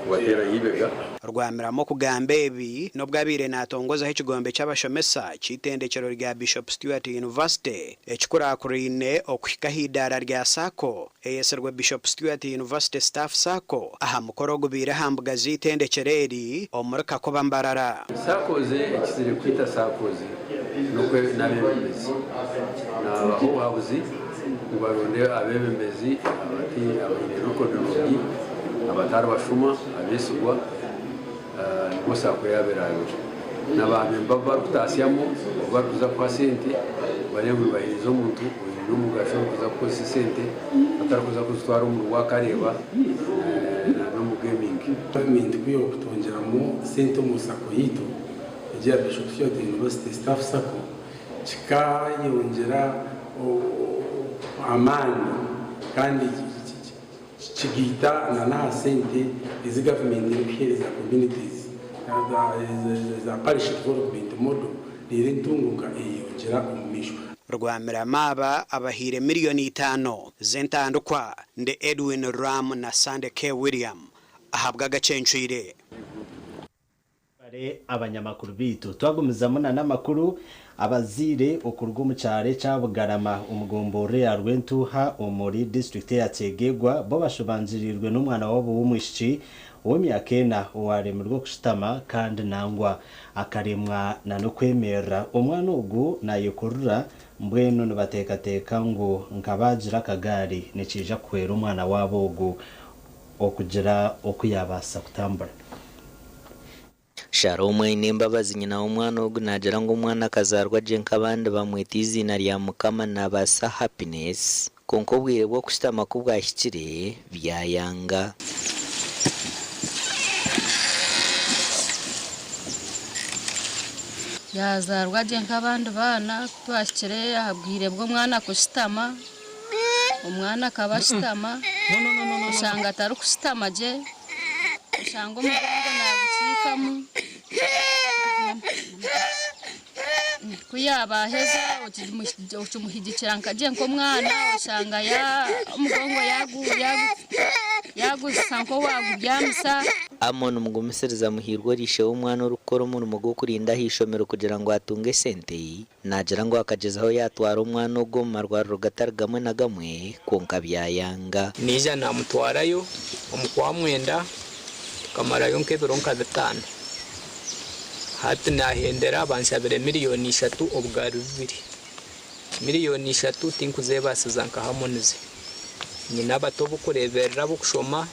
kubatera yibega rwamiramo kugamba ebi nobwo abire natongozaho ikigombe cy'abashomesa cy'itendekero rya Bishop Stewart University ekikurakurine okwikahidara rya sako eyeserwa Bishop Stewart University Staff Sako aha mukoro gubira hambuga z'itendekereri omurika ko bambarara sakoze ekizire kwita sakoze nokwe nabebezi nabaho habuzi ubaronde abebembezi abati abayinerokodologi abatari bashuma abesugwa nibosa kuyaberayo n'abamemba barutasiamo baruza kwa sente bari mu bahirizo muntu n'umugasho kuza ko sente atarakuza kuzitwara mu wakareba no mu gaming mindi kuyo kutongeramo sente mu sako yito ya Bishop Stewart University Staff Sako kikayongera amani kandi chigita na sente izi government n'ibiheri za communities za parish development model nirentunguka iyongera umumisho rwamirama abahire miliyoni 5 zentandukwa nde Edwin Ram na Sande K William ahabwa agacencire abanyamakuru bitu twagumizamo n'amakuru abazire okurwa mu cyare cyabugarama umugombore arwentuha umuri district ya Tegegwa bo bashobanzirirwe n'umwana wabo w'umushiki w'imyakena waremerwa kushitama kandi nangwa akaremwa na no kwemera umwana ugu nayikurura mbweno nibatekateka ngo nkabagira kagari nikija kwera umwana wabo ugu okugira okuyabasa kutambura Sharomwe n'imbabazi nyina w'umwana ugu nagira ngo umwana akazarwa je nk'abandi bamwita izina rya Mukama nabasa Happiness konko bwire bwo kushitama kubwashyikire byayanga yazarwa je nk'abandi bana twashyikire habwire bwo mwana kushitama umwana akabashitama usanga atari kushitama je usanga umugongo nagucikamu kuyabaheza ukimuhigikira nkaje nko mwana usanga ya umugongo yagusa nko wagubyamisa Amon umugumisiriza muhirwa rishe w'umwana urukora umurimo gwo kurinda hishomero kugira ngo atunge sente nagira ngo akagezaho yatwara umwana ugo marwaro rugatari gamwe na gamwe konka byayanga nija namutwarayo umukwa mwenda kamarayo nkebironka bitano hati nahendera banshabire miliyoni 3 obugari 2 miliyoni 3 tinkuze basizanka hamunize nyina batobo kureberera bukushoma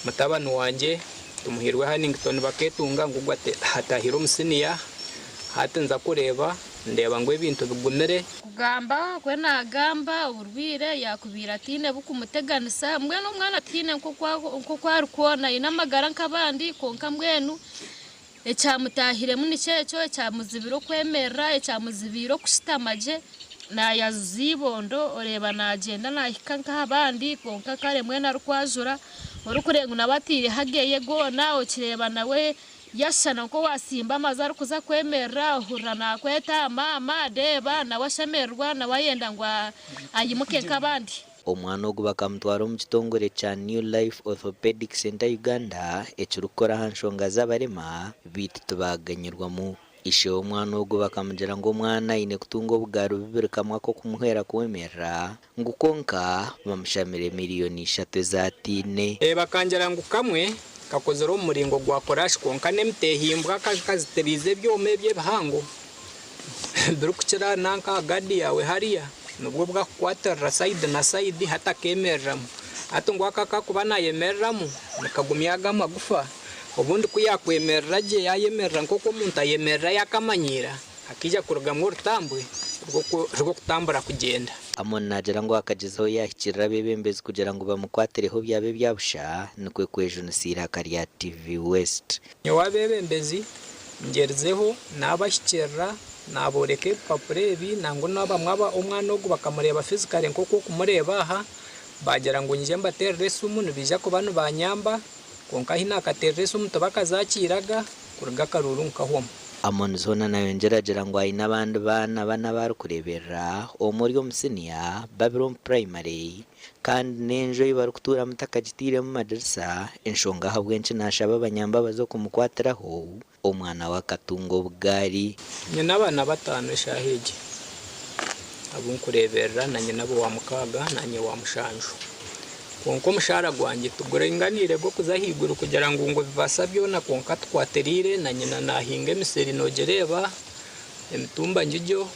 mutabani wanje tumuhirwe Hannington baketunga ngugwa hatahiro musiniya hati nza kureba ndeba ngo ibintu bigumere kugamba kwe nagamba uburwire yakubira tine bukumuteganisa mbwene umwana tine nko kwarukona inamagara nk'abandi konka mbwenu ecyamutahire muni cyeco cyamuzibiro kwemera ecyamuzibiro kushitamaje na yazibondo oreba nagenda nahika nk'abandi konka kare mwene arkwajura urukurengu nabatire hageye gona okireba nawe yashana ko wasimba amazari kuza kwemera uhura na kweta mama deba na washemerwa na wayenda ngwa ayimuke nk'abandi umwana ugu bakamutwara mu kitongore cya New Life Orthopedic Center Uganda ekirukora hanshonga z'abarema bitubaganyirwa mu ishe umwana ugu bakamujera ngo umwana ine kutungo bugaro bibiri kamwa ko kumuhera kwemera ngukonka bamushamire miliyoni 3 za tine bakanjera ngo kamwe kakozero umuringo gwa korash konka nemtehimbwa kazitirize byome byebahango birukira nanka gadi yawe hariya nubwo bwa kwatara side na side hata kemeramo atungwa kaka kubana yemeramo nakagumyaga magufa ubundi kuyakwemerera je yayemerera nkoko muntu ayemerera yakamanyira akija kurugamwo rutambwe rwo kutambura kugenda Amon nagira ngo akagezaho yahikirira bebembezi kugira ngo bamukwatereho byabe byabusha nikwe kwejunisira Hakariya TV West nyawabebembezi ngerzeho nabashyikira naboreke papurebi nango naba mwaba umwana ugu bakamureba physically nkoko kumureba aha bagira ngo nje mbaterere sumu nibija ko bano banyamba konka hina katerere sumu tabakazakiraga kuruga karuru nkahoma amonzona nayo ngeragera ngo hari n'abandi bana bari kurebera omuri omusiniya Babylon Primary kandi n'enjo bari kutura mutakagitire mu madarasa enshonga habwenshi nashaba abanyamba bazo kumukwatiraho omwana wa Katungo Bugari nyina abana batanu shahije abunkurebera na nyina bo wa mukaga na nye wa mushanju konko mushara gwanjye tugurenganire bwo kuzahigura kugira ngo bivasabyo na konka twaterire na nyina nahinge miseri nogereba emitumba njijyo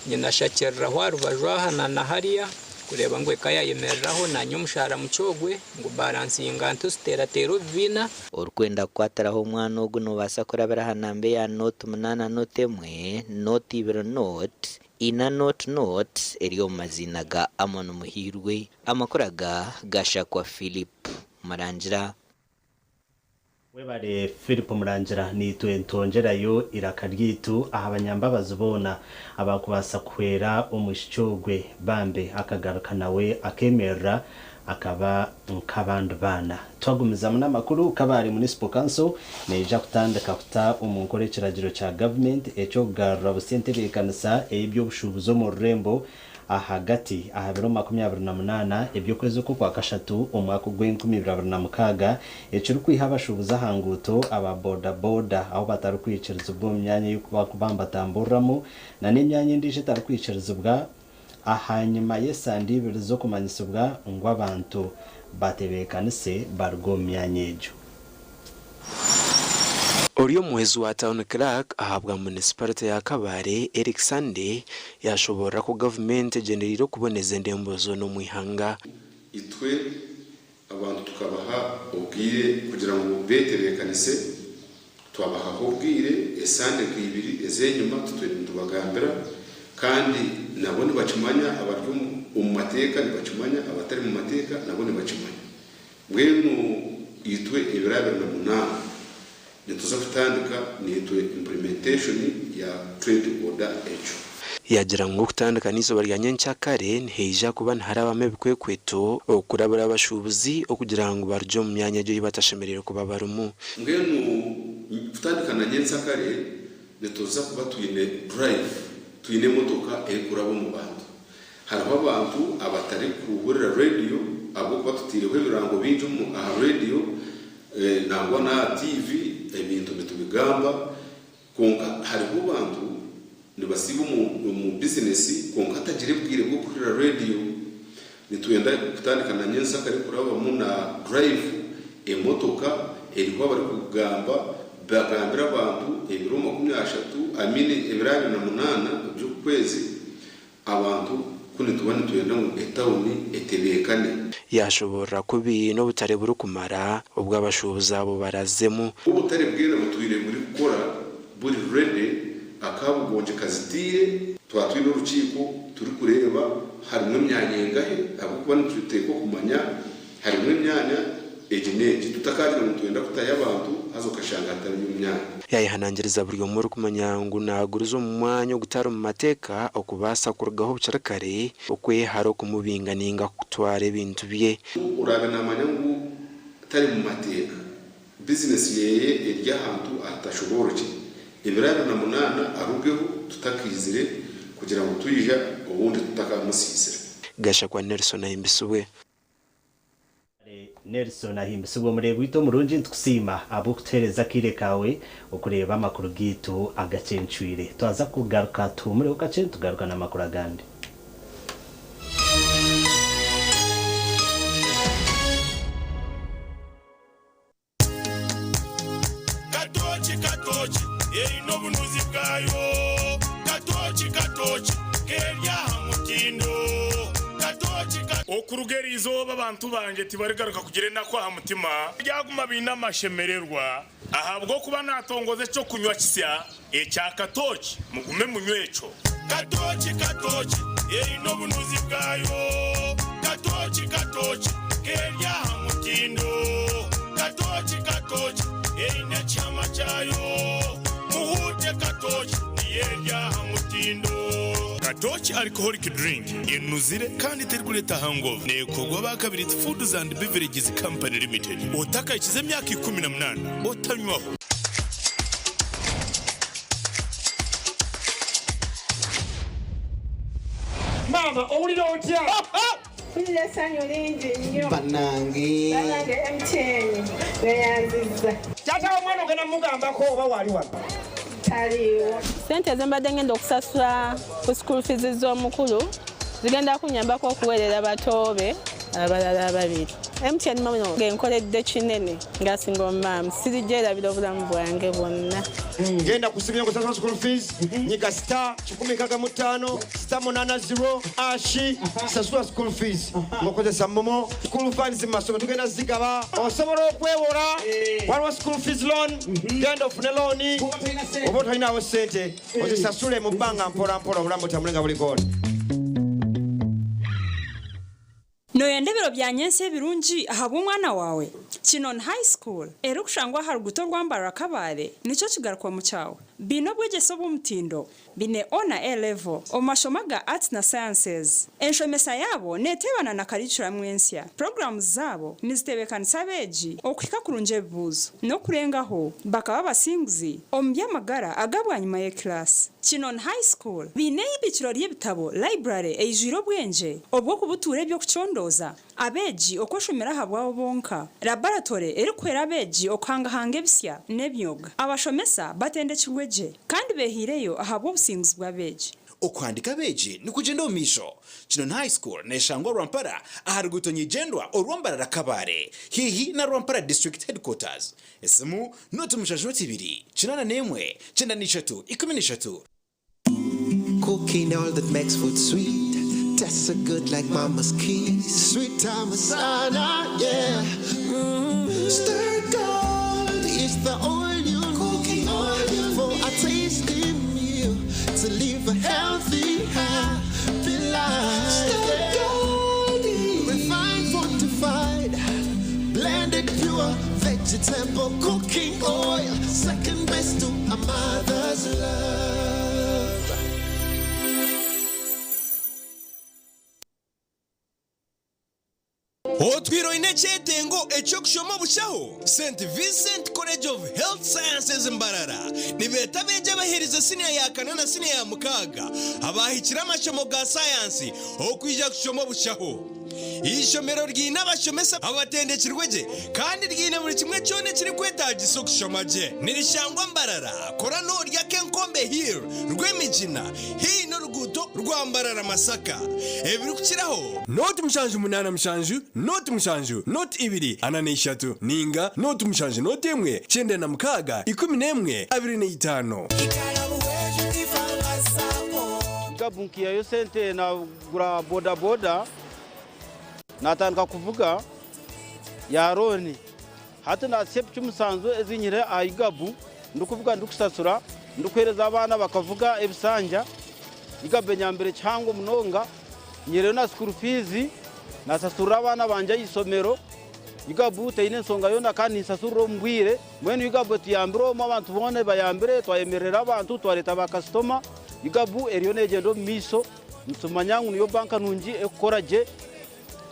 nyina shakirra hwaru bajwaha na hariya kureba ngo ekaya yemereraho na nyumushara mucogwe ngo balansinga ntustera tero vina urukwenda kwataraho umwana ogu no basa kurabera hanambe ya note 8 note 1 note 2 note ina note eriyo mazina ga Amon Muhirwe amakuraga gasha kwa Philip Murangira webare Philip Murangira ni twentongerayo irakaryitu aha abanyambabazi bona abakubasa kwera umushicogwe bambe akagaruka nawe akemera akaba nk'abandi bana twagumiza n'amakuru kabari municipal council neja kutandika kuta umunkorekeragiro cha government echo garra busentebe kanisa ebyo bushubuzo mu rembo ahagati ahabiro 28 ebyo kwezi ko kwa kashatu umwaka gw'2026 echo rukwiha bashubuza hanguto aba boda aho batari kwiciriza ubwo myanya yo kubamba tamburamo na n'imyanya ndije tari kwiciriza ubwa ahanyuma yesandi birizo kumanyisubwa ngo abantu batebekanise bargomyanyejo Oriyo mwezi wa Town Clerk ahabwa municipality ya Kabare Eric Sande yashobora ko government generiro kuboneza ndembozo no mwihanga itwe abantu tukabaha ubwire kugira ngo betebekanise twabaha ubwire esande kwibiri ezenyuma tutubagambira kandi nabone bacumanya abaryo mu mateka nibacumanya abatari mu mateka nabone bacumanya mwenu itwe ibirabe na munana nituza kutandika nitwe implementation ya trade order echo yagira ngo kutandika nizo baryanye ncyakare nheja kuba ntarabame bikwekweto okurabura abashubuzi okugira ngo barjo mu myanya yo batashemerera kuba barumu mwenu kutandika na nyentsakare nituza kuba tuyine drive tuyine motoka ekurabo mu bantu hariho abantu abatari kuburira radio abo kuba tutiriwe birango binjumu aha radio nangwa na TV ebintu bitubigamba konka hariho abantu nibasiba mu business konka atagire bwire bwo kurira radio nitwenda kutandika na nyensakare kuraba mu na drive emotoka eriho bari kugamba bagambira abantu ebiro 30 amine ebirabe na munana byo kwezi abantu kuni tubane tuyenda mu etawuni etebekane yashobora kubi no butare buru kumara ubwo abashubuza abo barazemu ubutare bwira butwire muri gukora buri ready akabugonje kazitire twatwine urukiko turi kureba harimo imyanyengahe abukuba nituteko kumanya harimo imyanya egineji tutakagira mu tuyenda kutaya abantu hazokashanga atari mu myanya yayihanangiriza buri muri kumanya ngo naguruzo mu mwanya gutara mu mateka okubasa kurugaho bucarakare okwe haro kumubinganinga kutware ibintu bye urabe namanya ngo atari mu mateka business yeye irya hantu atashoboroke ibirabe na munana arugeho tutakizire kugira ngo tuyija ubundi tutakamusisira gasha kwa Nelson Ahimbisubwe Nelson Ahimbisubwe murebwito murunji ntukusima abo kutereza kire kawe okureba amakuru gitu agacencwire twaza kugaruka tumure ukace tugaruka na makuru agandi katochi ino bunuzi bwayo katochi kerya mutindo okurugerizo babantu banje tibarigaruka kugire nakwa mutima byaguma bina mashemererwa ahabwo kuba natongoze cyo kunywa kisya ecya katochi mugume munyweco katochi ino bunuzi bwayo katochi kerya mutindo katochi ine chama chayo muhute katochi yerya mutindo Toch alcoholic drink inuzire kandi terkuleta hangover nekogwa bakabiri Foods and Beverages Company Limited otaka ikize myaka 18 otanywaho. Mama owulira otya? Kulira sanyo lingi nnyo. Banange MTN beyanziza. Tata omwana ogenda mugambako oba wali wano? Taliwo. Sente zembadde ngenda okusasula ku school fees z'omukulu zigenda kunyambako okuweerera batoobe abalala ababiri. MTN mama ngenkoledde kinene ngasinga omumaamu sirijjerabira obulamu bwange bwonna. Ngenda kusibira kusasula school fees nyiga *165 *880 ashi sasula school fees ngokozesa momo school funds masomo tugenda zigaba osobola okwewola waliwo school fees loan genda ofune loan oba otolinawo sente ozisasule mu bbanga mpola mpola obulamu butambulenga buli koona. Noyendebero byanyense ebirungi ahabwa omwana wawe Chinon High School era kushangwa haruguto rwambara kabare nico kigarukwa mu cyawe bino bwegeso bw'umutindo bine ona A level omashomaga arts na sciences enshomesa yabo netebana na curriculum mwensya programs zabo nizitebekanisa beji okwika kurunje buzo no kurengaho bakaba basinguzi ombyamagara agabwanyuma ye class Chinon High School bine ibiciro ry'ebitabo library ejiro bwenje obwo kubuture byo kucondoza abeji okoshomera habwa bonka laboratory eri kwera abeji okangahanga ebisya nebyoga abashomesa batendekirweje kandi behireyo ahabwo businguzi bwa beji okwandika beji nikugenda omisho Chinon High School neshangwa Rwampara aharugutonyi jendwa orwambara rakabare hihi na Rwampara District Headquarters esimu notu mshajoti 2 chinana nemwe chenda nishatu 13 Cooking all that makes food sweet tastes so good like mama's keys sweet tamasana yeah stir gold is the oil cooking oil for a tasty meal to live a healthy happy life stir gold refined fortified blended pure vegetable cooking oil second best to a mother's love. Otwiro inechetengo echokushomo bushaho St. Vincent College of Health Sciences Mbarara nibeta beje baheriza senior ya kana na senior ya mukaga abahikira amashomo ga science okwija kushomo bushaho ishomero ryina bashomesa abatendekirweje kandi ryine buri kimwe cyone kiri kwetaje isokishomaje nirishangwa Mbarara korano rya Kenkombe Hill rwemijina hino ruguto rwambarara Masaka ebiri kukiraho noti mushanju munana mushanju noti mushanju noti 2 anane 3 ninga noti mushanju noti 1 chende na mukaga 11 25 gabunki yayo sente na gura boda boda natanga kuvuga ya roni hata na sep cyumusanzo ezinyire ayigabu ndukuvuga ndukusasura ndukwereza abana bakavuga ebisanja igabe nyambere cyangwa munonga nyire na school fees nasasura abana banje yisomero igabu teine songa yona kandi sasuro mbwire mwene igabu tiyambiro mu abantu bone bayambire twayemerera abantu twareta ba customer igabu eriyo negendo miso mtumanyangu niyo banka nunji ekoraje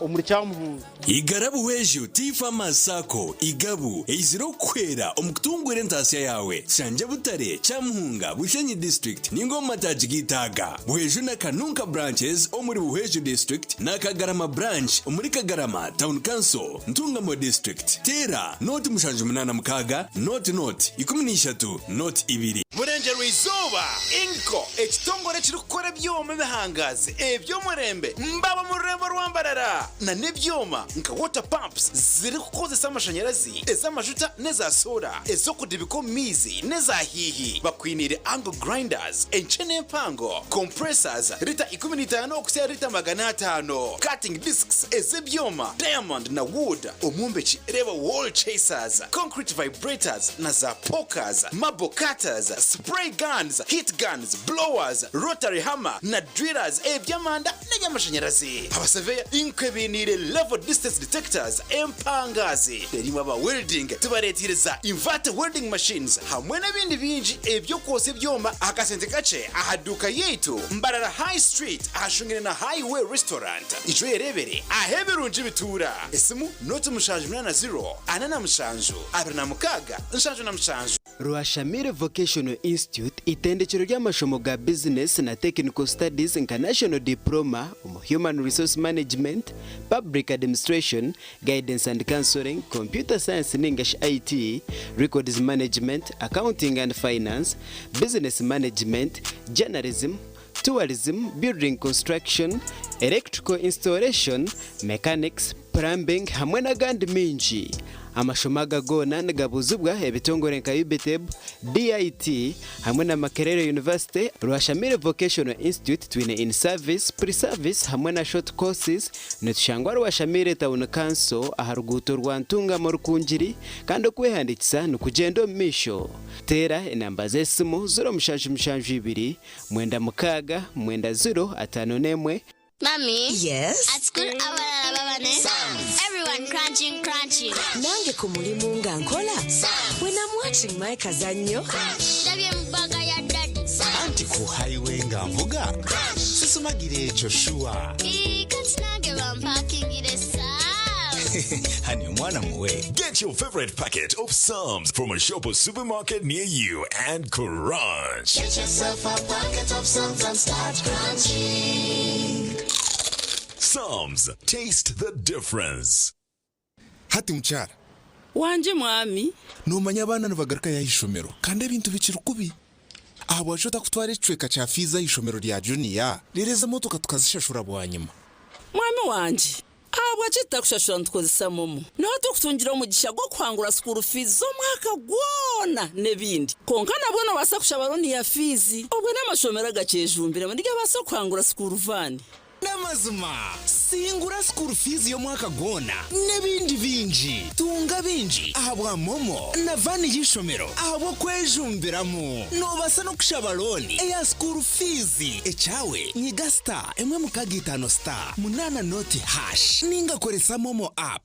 omuricyamuhungu igarabu weju tifa masako igabu eiziro kwera omukutungwire ntasiya yawe shanje butare cyamuhunga bushenyi district ningo matajigitaga buheju na kanunka branches omuri buheju district na kagarama branch omuri kagarama town council ntungamo district tera noti mushanju munana mukaga noti 13 noti 2 Murengero izuba inko ekitongore kiri gukora byoma bihangaze ebyo murembe mbaba murembo rwambarara na nebyoma nka water pumps ziri kukozesa amashanyarazi ez'amajuta neza soda ezo kudibiko mizi neza hihi bakwinire angle grinders enchene mpango compressors rita 15 okusia rita 500 cutting discs ez'ebyoma diamond na wood omumbechi reba wall chasers concrete vibrators na za pokers marble cutters spray guns, heat guns, blowers, rotary hammer na drillers ebyamanda n'ebyamashanyarazi. Abasaveya inkebinire level distance detectors empangazi. Derimo aba welding tubaretireza inverter welding machines hamwe n'ebindi bingi ebyo kwose byoma akasente kace ahaduka yetu Mbarara High Street ahashungire na Highway Restaurant. Ijo yerebere ahebirunje bitura. Esimu note mushanju 80 anana mushanju abana mukaga nshanju na mushanju. Rwashamire Vocational Institute itendekero ry'amashomo ga business na technical studies international diploma human resource management, public administration, guidance and counseling, computer science and English IT, records management, accounting and finance, business management, journalism, tourism, building construction, electrical installation, mechanics, plumbing hamwe n'agandi minji. Amashomaga gona nagabuzubwa ebitongore nka UBTEB, DIT hamwe na Makerere University. Rwashamire Vocational Institute twine in service, pre-service hamwe na short courses. Netushangwa Rwashamire Town Council aharuguto rwantunga mu Rukungiri kandi kwehandikisa nukugendo misho. Tera inamba zesimu 0 mwenda mukaga mwenda 0 Mommy? Yes? At school, everyone crunching. Nange kumulimu nga nkola. When I'm watching my kazanyo. Anti ku highway nga mvuga. Sisumagire echo shua. Honey, mwana muwe. Get your favorite packet of Psalms from a shop or supermarket near you and crunch. Get yourself a packet of Psalms and start crunching. Psalms, taste the difference. Hati mchara. Wanje mwami. Numanya abana nubagaruka ya ishomero kandi ebintu bikiri kubi. Abo bashota kutwara icweka cha fiza ishomero rya junior. Rireza motoka tukazishashura bwanyuma. Mwami wanje. Abo acita kushashura ntukozesa momo. Naho tukutungira umugisha gwo kwangura school fees zo mwaka gwona nebindi. Konka nabona basa kushabaroni ya fizi. Ubwo n'amashomero agacejumbira muri ge basa kwangura school van. Namazuma singura school fees yo mwaka gona nebindi binji tunga binji ahabwa momo na vani yishomero ahabo kwejumbiramo no basa no kushabaloni eya school fees echawe nyiga star emwe mukagitano star munana noti hash ninga koresa momo app.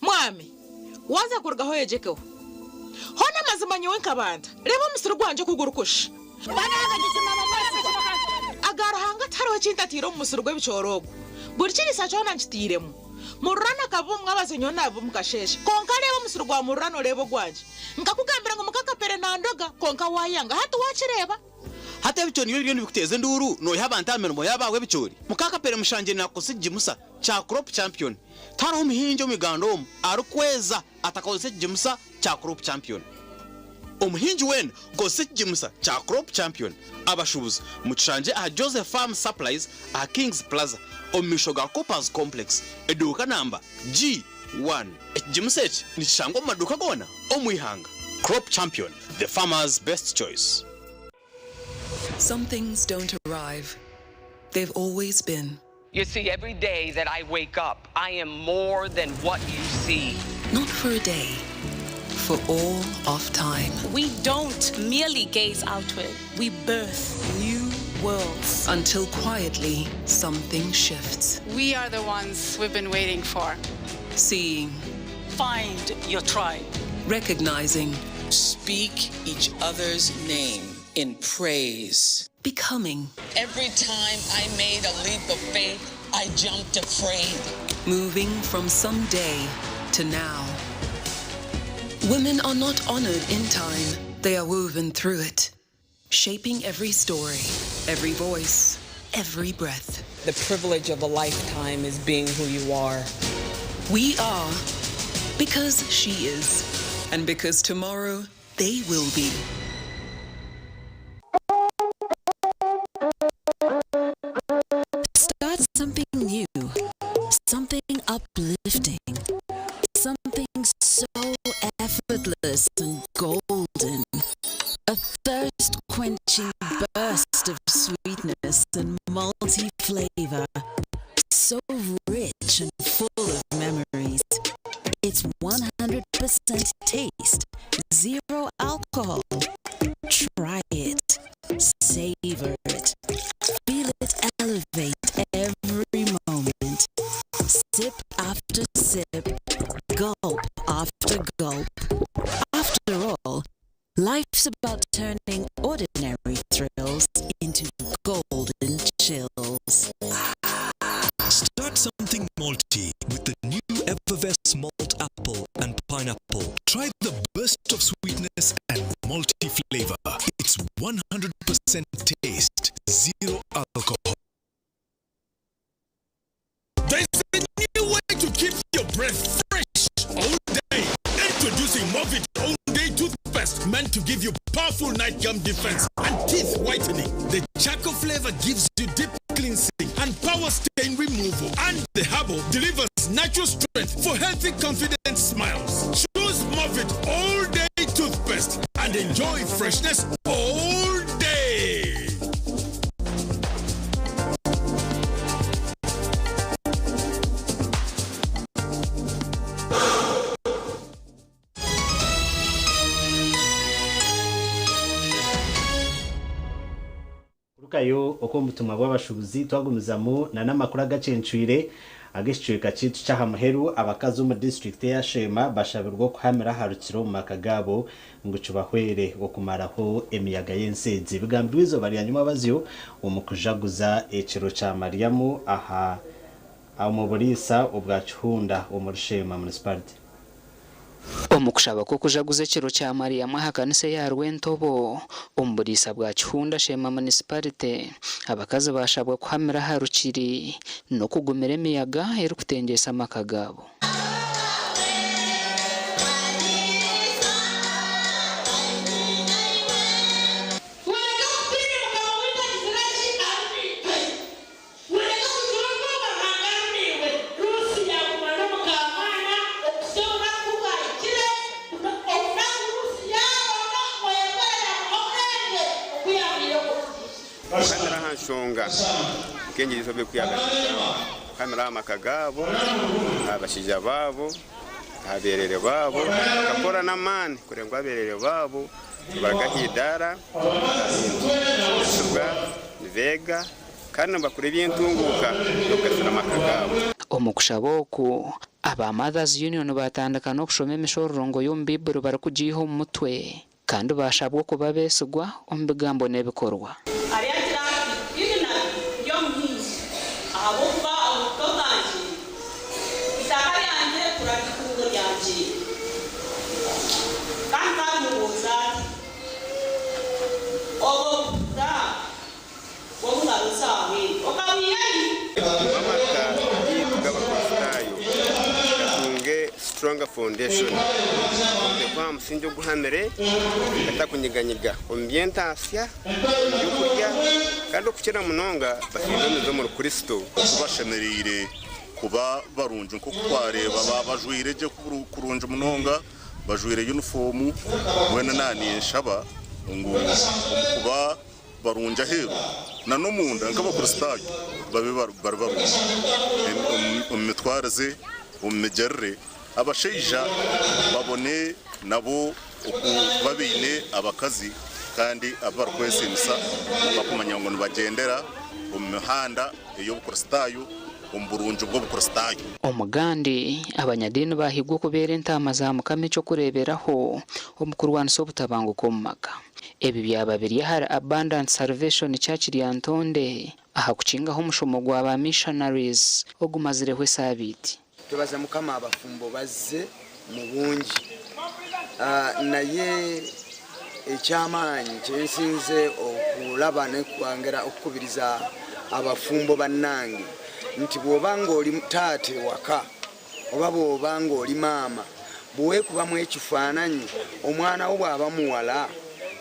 Mwami waza kurgaho yejekeho hona mazima nyewe nkabanda reba umusiro gwanje kugurukusha agara hanga taro cintatiro umusiro gw'ibicorogo burikiri sacho nanchitiremo murana kabumwe abazenyo nabo mukasheshe konka reba umusiro gwa murano rebo gwanje nkakugambira ngo mukakapere nandoga konka wayanga hatu wachireba hata bicho niyo byo bikuteze nduru no yabantameno mo yabawe bicori mukakapere mushanje nakosije musa cha crop champion taro muhinjo migandom arukweza atakaose jimusa cha crop champion umuhinji wen gose jimusa cha crop champion abashubuzi mucishanje a Joseph Farm Supplies a Kings Plaza omishoga Coppers Complex eduka namba G1 jimuset ni chango maduka gona omwihanga crop champion the farmer's best choice. Some things don't arrive. They've always been. You see, every day that I wake up, I am more than what you see. Not for a day, for all of time. We don't merely gaze outward, we birth new worlds. Until quietly, something shifts. We are the ones we've been waiting for. Seeing. Find your tribe. Recognizing. Speak each other's name in praise. Becoming. Every time I made a leap of faith, I jumped afraid. Moving from someday to now. Women are not honored in time. They are woven through it. Shaping every story, every voice, every breath. The privilege of a lifetime is being who you are. We are because she is. And because tomorrow they will be. Start something new, something uplifting, something so effortless and golden. A thirst-quenching burst of sweetness and multi-flavor, so rich and full of memories. It's taste, zero alcohol. Try it, savor it, feel it elevate every moment. Sip after sip, gulp after gulp. After all, life's about turning ordinary thrills into golden chills. Start something malty with the new Evervest malt apple and pineapple. Try the burst of sweetness and malty flavor. It's 100% taste, zero alcohol. There's a new way to keep your breath fresh all day. Introducing Movit All Day Toothpaste, meant to give you powerful night gum defense and teeth whitening. The charcoal flavor gives you deep cleansing and power stain removal. And the herbal delivers natural strength for healthy, confident smiles. Choose Movit All Day Toothpaste and enjoy freshness all day. Rukayo uko mutumwa bw'abashubuzi twagumizamu na namakuru agacencwire agishweka citu cyahamuheru abakazi mu district ya Shema bashabirwa kuhamira harukiro mu makagabo ngo cubahwere go kumaraho emiyaga y'ensezi bigambirwe izo bari nyuma bazyo umukujaguza eciro ca Mariamu aha amuburisa ubwachunda umurushema municipality omukushaba ko kujaguza ekiro kya Mariamu hakanise ya Rwentobo omburisa bwa Kihunda Shema municipality abakazi bashabwa kuhamira harukiri no kugumira emiyaga eri kutengesa amakagabo. Kamera hanshonga kenjirizo byo kuyaga kamera makagabo abashija babo aberere babo kapora namani kurengwa aberere babo bagahidara suga vega kandi bakure by'intunguka dokasura makagabo omukushaboku aba Mothers Union batandika no kushoma emishororongo y'ombiburo barakujiho umutwe kandi bashabwo kuba besugwa ombigambo nebikorwa. Stronger foundation kwa msinjo guhamere atakunyiganyiga ombyenta asya yukurya kandi okukira munonga bashinze mu Kristo kubashemerire kuba barunje nko kwareba babajwire je kurunje munonga bajwire uniform wena nani shaba ngo kuba barunja hero na no munda nk'abakristayo babe barunje ummitwaraze ummejerre abasheija babone nabo babine abakazi kandi abarkwesimisa bakumanya ngo bagendera umihanda iyo bukristayo umburunje bwo bukristayo omugandi abanyadini bahigwa kubera entama za mukame cyo kureberaho omukurwanisa obutabanguko mu maka ebi byababiri hari Abundant Salvation Church Lyantonde aha kucingaho umushomo gwa ba missionaries ogumazireho sabiti tubaza mukama abafumbo bazze mu bungi naye ekyamanyi kyensinze okulaba ne kwangera okubiriza abafumbo bannange nti bw'obanga oli taate waka oba bw'obanga oli maama bwe kubamu ekifaananyi omwana wo bw'aba muwala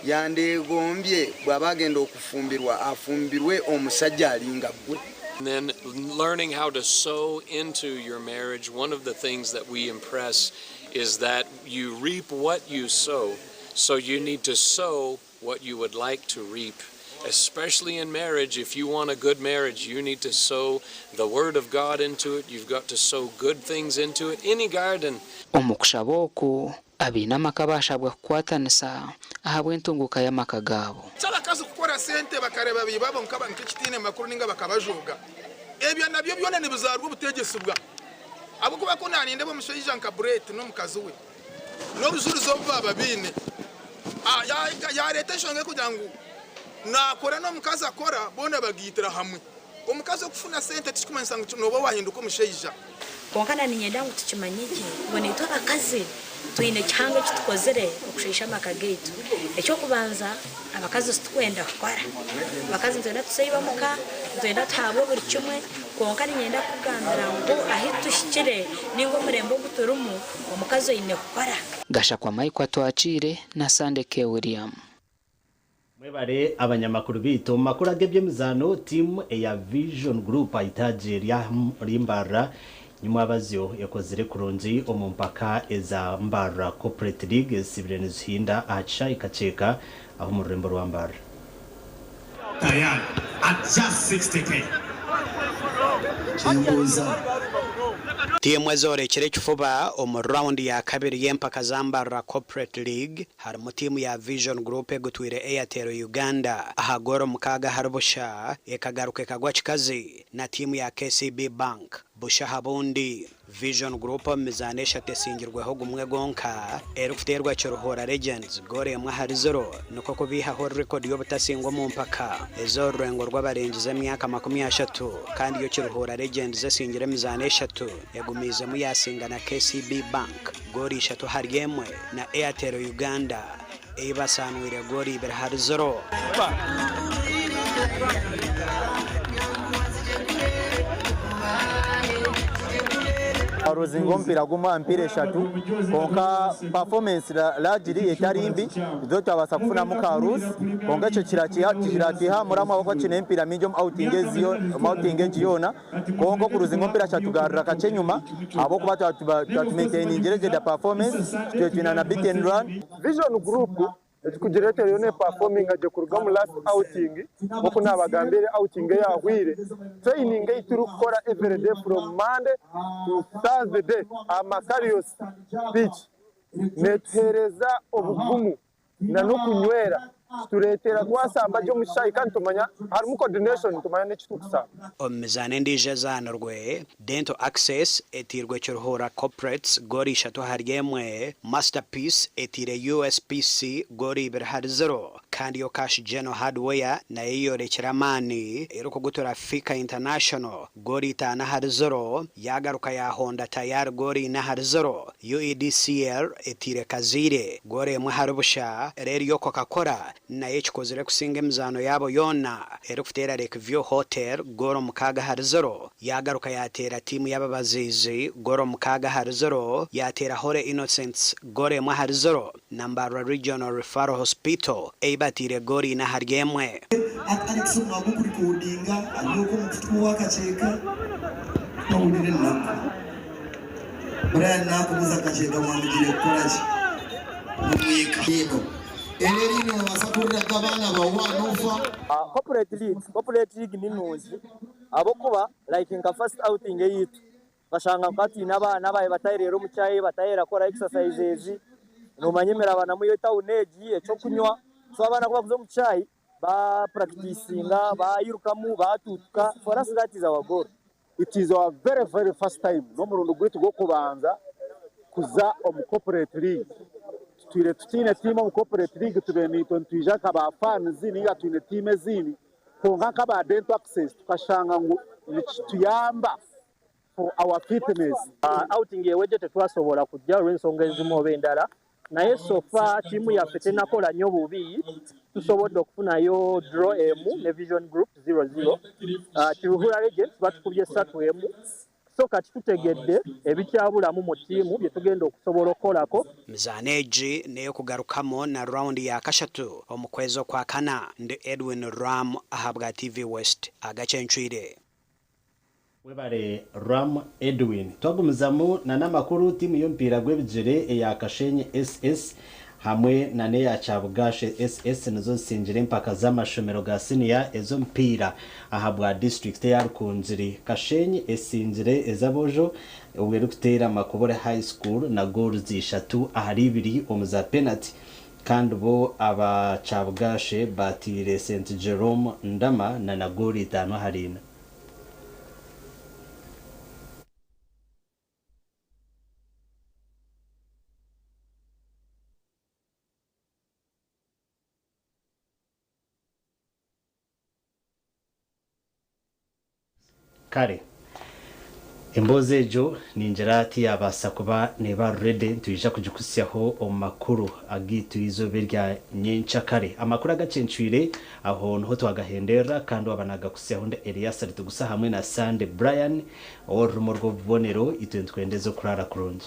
yandeegombye bw'aba agenda okufumbirwa afumbirwe omusajja alinga gwe. And then learning how to sow into your marriage, one of the things that we impress is that you reap what you sow. So you need to sow what you would like to reap. Especially in marriage, if you want a good marriage, you need to sow the word of God into it. You've got to sow good things into it. Any garden. Omukushaboku abinamaka bashabwa kukwatanisa ahabwa entunguka y'amaka gabo cyabakazi gukora sente bakareba bibabo nkaba nk'ikitine makuru ninga bakabajoga ebyo nabyo byone nibizarwa ubutegesi bwa abo kuba ko naninde bo mushoyi Jean Cabrete no mukazi we no buzurizo baba bine ya leta shonge kugira ngo nakora no mukazi akora bone bagitira hamwe umukazi okufuna sente tikumanisa ngo nobo wahinduka mushoyija konkana ninyenda ngo tukimanyije ngo nitwa akazi twine cyangwa kitukozere okushisha amakageto ecyo kubanza abakazi situkwenda gukora abakazi nzenda tuseyiba muka nzenda tabo buri kimwe konkana ninyenda kugambira ngo ahitushikire ningo murembo guturumu omukazi ine gukora gasha kwa Mike atwacire na Sande K William mwebare abanyamakuru bito makuru agebye mizano team ya Vision Group itaje rimbara nyuma abazyo yakozere kurunzi omumpaka eza mbara corporate league Sibirene Zihinda acha ikacheka aho mu rurembo rwambara tayari at just 60k timu ezorekere kifuba omu round ya kabiri y'empaka zambara corporate league harimo timu ya Vision Group egutwire Airtel Uganda ahagoro mukaga harubusha ekagaruke kagwa kikazi na timu ya KCB Bank busha habundi Vision Group mizanesha tesingirweho gumwe gonka erufuterwa cyorohora Legends gore mwa hari zero nuko kubiha ho record yo butasingwa mu mpaka ezo rurengo rw'abarengize myaka 30 kandi yo cyorohora Legends zesingire mizanesha yagumize mu yasinga na KCB Bank gori 3 hari yemwe na Airtel Uganda ebasanwire gori ber hari zero Aruzingo mpira guma mpire eshatu konka performance lagiri etarimbi doto abasa kufuna mukarus konka cyo kirakiha murama wako kine mpira minjo outing yona konko kuruzingo mpira eshatu garra kace nyuma abo kuba maintain ingereje da performance twina na beat and run Vision Group tukugerete yone performing aje kuruga mu last outing boko nabagambire outing yahwire training ituru gukora every day from Monday to Thursday amakarios beach netereza obugumu na nukunywera turetera kwasamba byo mushayi kandi tumanya harimo coordination tumanya n'ikitukusa omizane ndije zanurwe dental access etirwe cyorohora corporates gori 3 hari yemwe masterpiece etire USPC gori ber hari zero kandi yo cash geno hardware na iyo rekiramani eruko gutora Fika International gori 5 hari zero yagaruka ya Honda tayar gori na hari zero UEDCL etire kazire gore mwe harubusha reri yo Coca-Cola na yechikozere kusinga mizano yabo yona erufutera Rekview Hotel goro mukaga hari zero yagaruka yatera timu y'ababazizi goro mukaga hari zero yatera Hore Innocents gore mwe hari zero Nambara Regional Referral Hospital eibatire gori na hari yemwe atarikisumwa gukuri kudinga aliyoko mfutu wakacheka nawudire nako Brian nako muza kacheka mwandikire kuraji numuyika yego Elerino wasakurira kabana bawanufa corporate league ninuzi abo kuba like nka first outing yitu bashanga kwati nabana baye batayirero mucyayi batayera kora exercises no manyemera abana muyo tawuneji eco kunywa so abana kuba kuzo mucyayi ba practicing ba yirukamu batutuka for us that is our goal. It is our very first time no murundo gwitu go kubanza kuza om corporate league twire tutine team mu corporate league tubeni tontwija kaba fans ninga twine team zini konga kaba dental access tukashanga ngo tuyamba for our fitness outing yeweje tetwasobola kujja rwensonga ezimo bendala naye sofa timu yaffe nakola nyo bubi tusobodde okufunayo draw emu ne Vision Group 00 Kiruhura Legends batukubye 3 emu so kati tutegedde ebikyabulamu mu timu bye tugenda okusobola okolako mzaneji neyo kugarukamo na round ya kashatu omukwezo kwa kana ndi Edwin Ram ahabwa TV West agachenchwire webare Ram Edwin twagumizamu na namakuru timu yompira gwebjere ya Kashenye SS hamwe na neya Cyabugashe SS nazo sinjire mpaka z'amashomero ga senior ezo mpira ahabwa district ya Rukunziri Kashenyi esinjire ezabojo ubwere kutera Makobore High School na goal zishatu ahari 2 omuza penalty kandi bo aba Cyabugashe batire St Jerome Ndama na goal 5 harina. Kare embozejo ninjerati yabasa kuba neba ready tuija kujukusyaho omakuru agitu izobe rya nyencha kare amakuru agacenchwire aho nho twagahendera kandi wabanaga kusyaho nde Elias ari tugusa hamwe na Sande Brian orumo rwo bonero itwendeze kurara kurunje.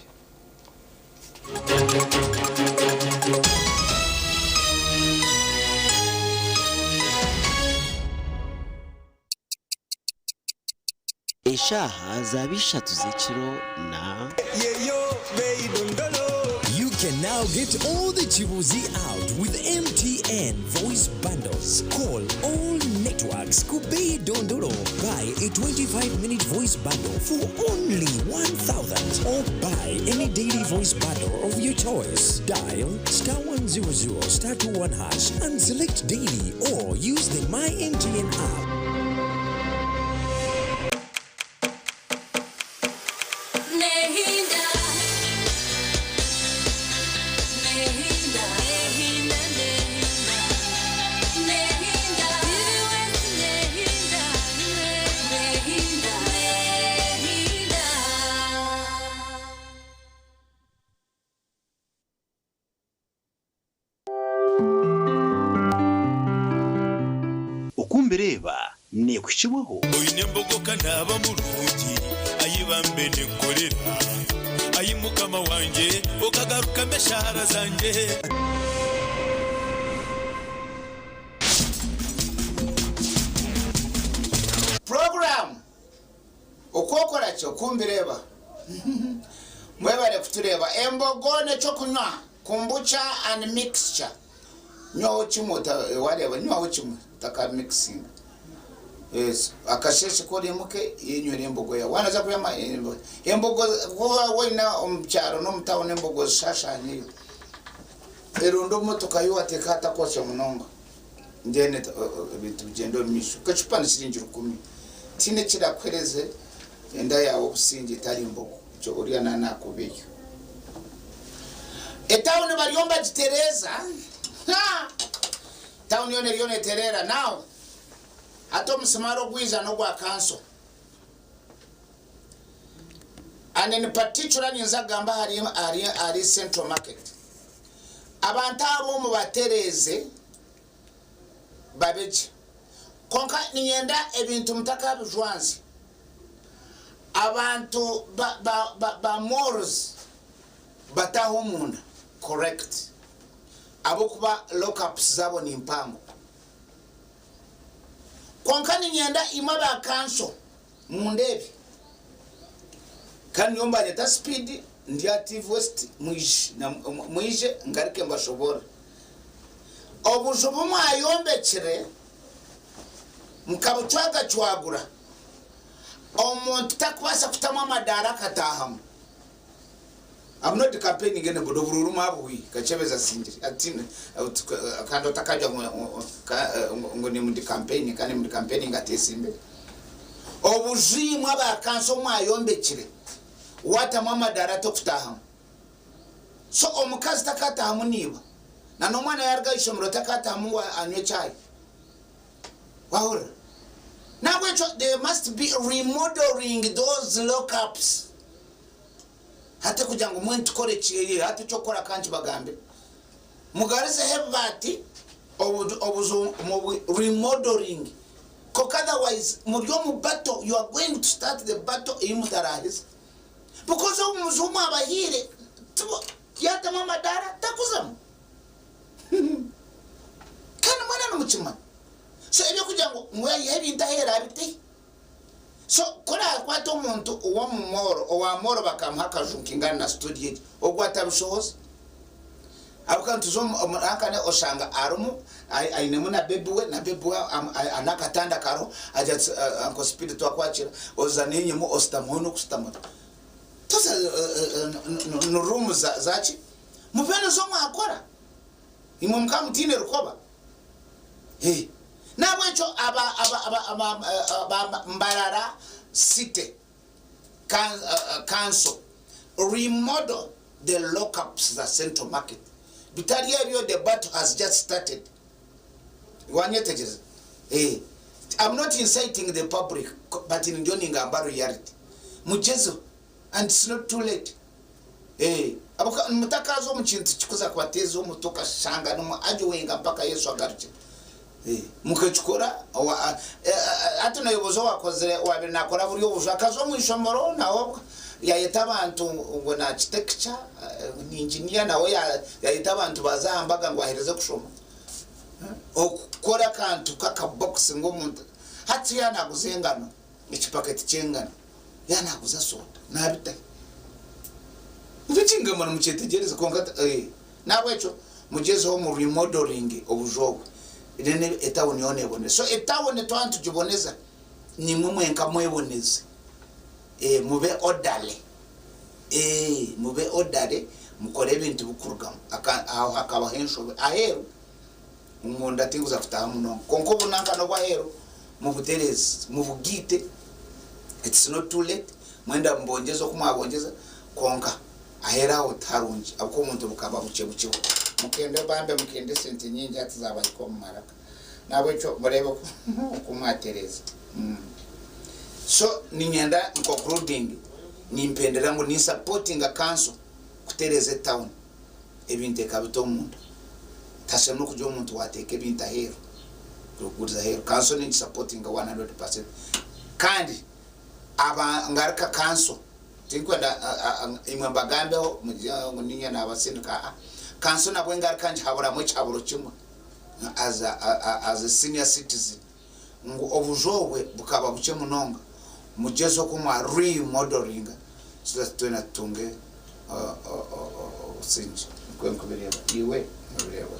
Eshaha zabishatu zechiro na You can now get all the Chibuzi out with MTN voice bundles. Call all networks Kubei Dondoro. Buy a 25-minute voice bundle for only 1,000 or buy any daily voice bundle of your choice. Dial *100 *21# and select daily or use the My MTN app. Ukumbereba ne kukibaho oyine mbogoka naba mulungi ayibambe ne kolera ayimukama wanje okagaruka meshara zanje program okokora cyo kumbireba mwebale kutureba embogone cyo kunywa kombucha and mixture nyo chimota wareba nyo chimu taka mixing. Yes, akasheshe kodi muke yenywere embogo ya wana za kuyama embogo woina omcharo no mtaone embogo shashanye erondo motoka yo atekata kocha munonga ndene bitu bigendo mishu kachupana sirinjira 10 tine kira kwereze enda ya obusingi tali embogo cyo uriya nana kubeyo etawone bariomba jitereza ha town yone terera now ato msimaro gwiza no gwa council and in particular nzagamba hari central market abantu abo mu batereze babeje konka ninyenda ebintu mutaka bujwanzi abantu ba morals bataho munda correct abo kuba lockups zabo ni mpango konkani nyenda imaba kanso mundebi kan yomba leta speed ndi active west muije ngarike mbashobora obujubu mwayombekire mukabutwaga chwagura omuntu takwasa kutama madara katahamu. I'm not campaigning again but overuru mabuhi kachebeza sinjiri atine kando takaja ngoni mu campaign kandi mu campaigning atesimbe obuji mwaba kanso mwayombekire wata mama darato kutaha so omukazi takata niba na no mwana yarga ishomro takata mu anywe chai wahura now they must be remodeling those lockups hata kujango mwentu kore chiye hata chokora kanchi bagambe mugarese hebati obuzo remodeling otherwise muryo mu battle you are going to start the battle imutarahis because of muzuma abahire yata mama dara takuzam kana mwana no muchima so ebyo kujango mwe yebi ndahera abiti so kora kwato umuntu uwo mumoro owa moro bakamhaka junkingana na studio ogwata bishoboza abukantu zo akane oshanga arumu ainemu na bebuwe anakatanda karo aja anko spirit wakwachira ozanenye mu ostamono kustamona tosa no room zachi mupene zo mwakora imwe mkamutine rukoba nabwecho aba mbarara city council remodel the lockups the central market bitari area the battle has just started I'm not inciting the public but in joining a reality muchezo and it's not too late abuka mutakazo muchintu chikuza kwatezo mutoka shanga no aje wenga mpaka Yesu agaruje mukachukura ati no yobozo wakozere wabiri nakora buri yobozo akazo mwishomoro nawo yayita abantu ngo na architecture ni engineer nawo yayita abantu bazahambaga ngo ahereze kushoma okukora kantu kaka box ngo muntu hati yana kuzengano ichipaketi chengano yana kuza soda nabita vichinga mwana muchetegereza konka nabwecho mujezo mu remodeling obujogo irene etawoni yonebone so etawoni twantu jiboneza ni mumwenka mweboneze mube odale mube odale mukore ibintu bukurugamo aho hakaba hensho ahero umuntu atinguza kutaha muno konko bunanga no bahero mubuterezi mubugite it's not too late mwenda mbongezo kumwabongeza konka ahera utarunji abko umuntu bukaba buce mukende bambe mukende sente nyingi atizaba iko maraka nabwecho murebe kumwatereza so ninyenda concluding ni mpendera ngo ni supporting a council kutereze town ebinte kabito umuntu tasemo kujya umuntu wateke binta hero ruguriza hero council ni supporting 100% kandi aba ngarika council tinkwenda imwe bagambe ngo ninya nabasindika council nabwe ngarika nje habura mu cyaburo kimwe as a senior citizen ngo obujogwe bukaba buce munonga mujezo kuma remodeling so that twena tunge sinje kwenkubireba iwe mureba